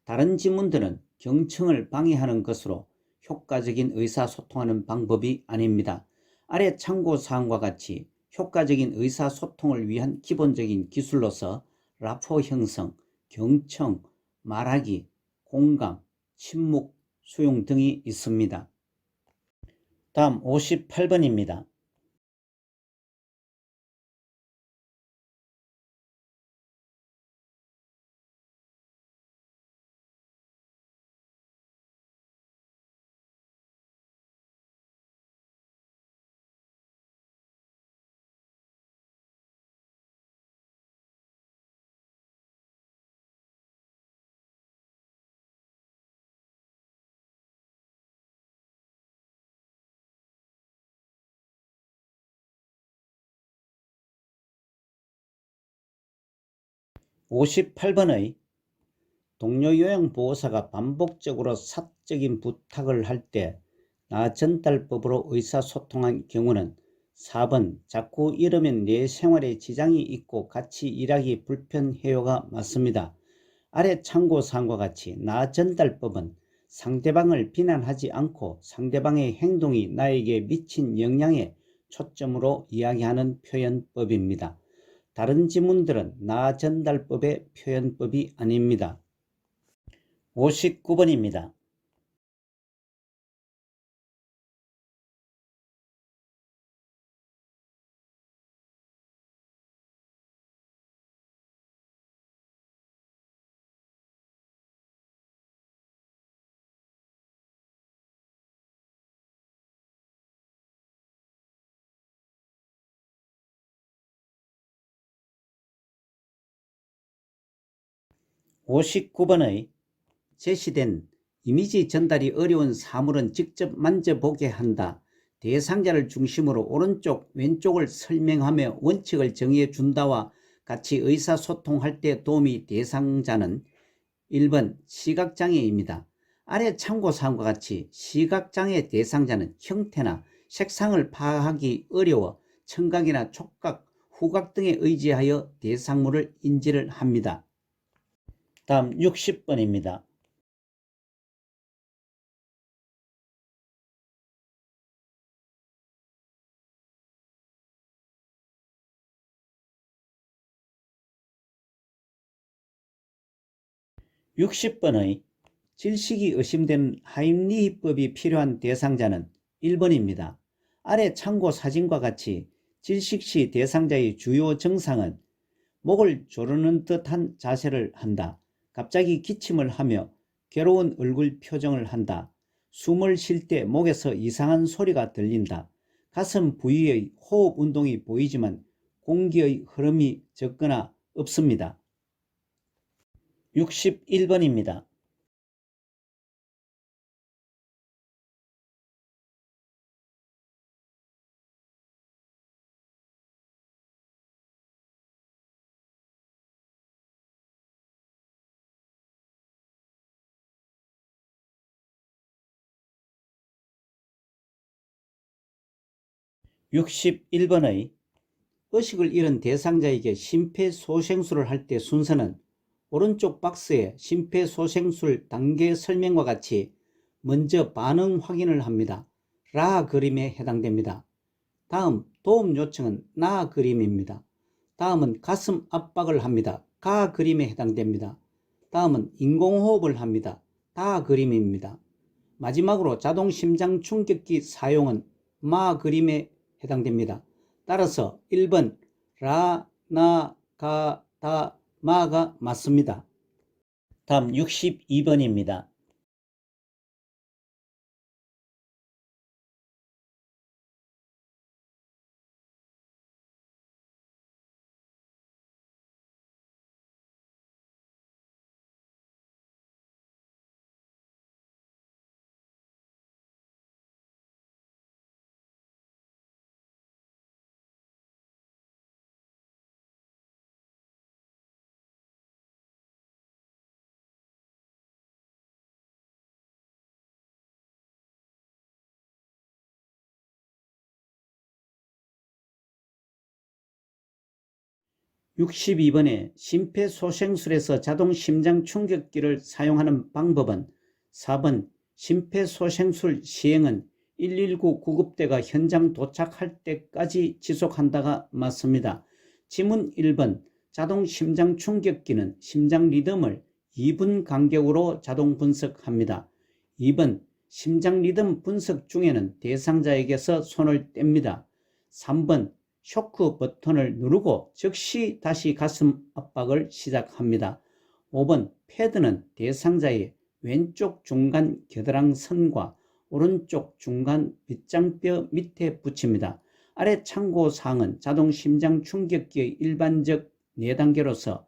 다른 지문들은 경청을 방해하는 것으로 효과적인 의사소통하는 방법이 아닙니다. 아래 참고사항과 같이 효과적인 의사소통을 위한 기본적인 기술로서 라포 형성, 경청, 말하기, 공감, 침묵, 수용 등이 있습니다. 다음 58번입니다. 58번의 동료 요양보호사가 반복적으로 사적인 부탁을 할 때 나 전달법으로 의사소통한 경우는 4번 자꾸 이러면 내 생활에 지장이 있고 같이 일하기 불편해요가 맞습니다. 아래 참고사항과 같이 나 전달법은 상대방을 비난하지 않고 상대방의 행동이 나에게 미친 영향에 초점으로 이야기하는 표현법입니다. 다른 지문들은 나 전달법의 표현법이 아닙니다. 59번입니다. 59번의 제시된 이미지 전달이 어려운 사물은 직접 만져보게 한다. 대상자를 중심으로 오른쪽 왼쪽을 설명하며 원칙을 정해 준다와 같이 의사소통할 때 도움이 대상자는 1번 시각장애입니다. 아래 참고사항과 같이 시각장애 대상자는 형태나 색상을 파악하기 어려워 청각이나 촉각, 후각 등에 의지하여 대상물을 인지를 합니다. 다음 60번입니다. 60번의 질식이 의심되는 하임리히법이 필요한 대상자는 1번입니다. 아래 참고 사진과 같이 질식 시 대상자의 주요 증상은 목을 조르는 듯한 자세를 한다. 갑자기 기침을 하며 괴로운 얼굴 표정을 한다. 숨을 쉴 때 목에서 이상한 소리가 들린다. 가슴 부위의 호흡 운동이 보이지만 공기의 흐름이 적거나 없습니다. 61번입니다. 61번의 의식을 잃은 대상자에게 심폐소생술을 할 때 순서는 오른쪽 박스에 심폐소생술 단계 설명과 같이 먼저 반응 확인을 합니다. 라 그림에 해당됩니다. 다음 도움 요청은 나 그림입니다. 다음은 가슴 압박을 합니다. 가 그림에 해당됩니다. 다음은 인공호흡을 합니다. 다 그림입니다. 마지막으로 자동 심장 충격기 사용은 마 그림에 해당됩니다. 따라서 1번 라, 나, 가, 다, 마가 맞습니다. 다음 62번입니다. 62번에 심폐소생술에서 자동 심장 충격기를 사용하는 방법은 4번 심폐소생술 시행은 119 구급대가 현장 도착할 때까지 지속한다가 맞습니다. 지문 1번 자동 심장 충격기는 심장 리듬을 2분 간격으로 자동 분석합니다. 2번 심장 리듬 분석 중에는 대상자에게서 손을 뗍니다. 3번 쇼크 버튼을 누르고 즉시 다시 가슴 압박을 시작합니다. 5번 패드는 대상자의 왼쪽 중간 겨드랑선과 오른쪽 중간 빗장뼈 밑에 붙입니다. 아래 참고사항은 자동 심장 충격기의 일반적 4단계로서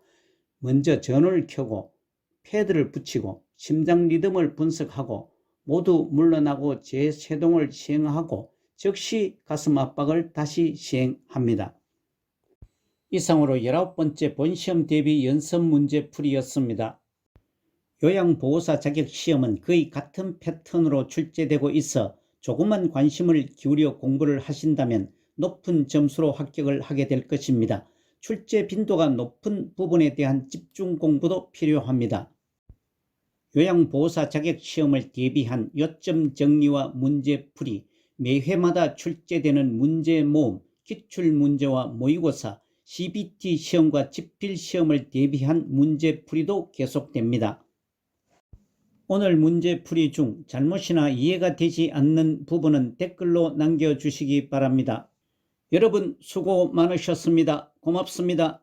먼저 전원을 켜고 패드를 붙이고 심장 리듬을 분석하고 모두 물러나고 재세동을 시행하고 즉시 가슴 압박을 다시 시행합니다. 이상으로 19번째 본시험 대비 연습 문제풀이였습니다. 요양보호사 자격시험은 거의 같은 패턴으로 출제되고 있어 조금만 관심을 기울여 공부를 하신다면 높은 점수로 합격을 하게 될 것입니다. 출제 빈도가 높은 부분에 대한 집중 공부도 필요합니다. 요양보호사 자격시험을 대비한 요점 정리와 문제풀이, 매 회마다 출제되는 문제 모음, 기출문제와 모의고사, CBT 시험과 지필시험을 대비한 문제풀이도 계속됩니다. 오늘 문제풀이 중 잘못이나 이해가 되지 않는 부분은 댓글로 남겨주시기 바랍니다. 여러분 수고 많으셨습니다. 고맙습니다.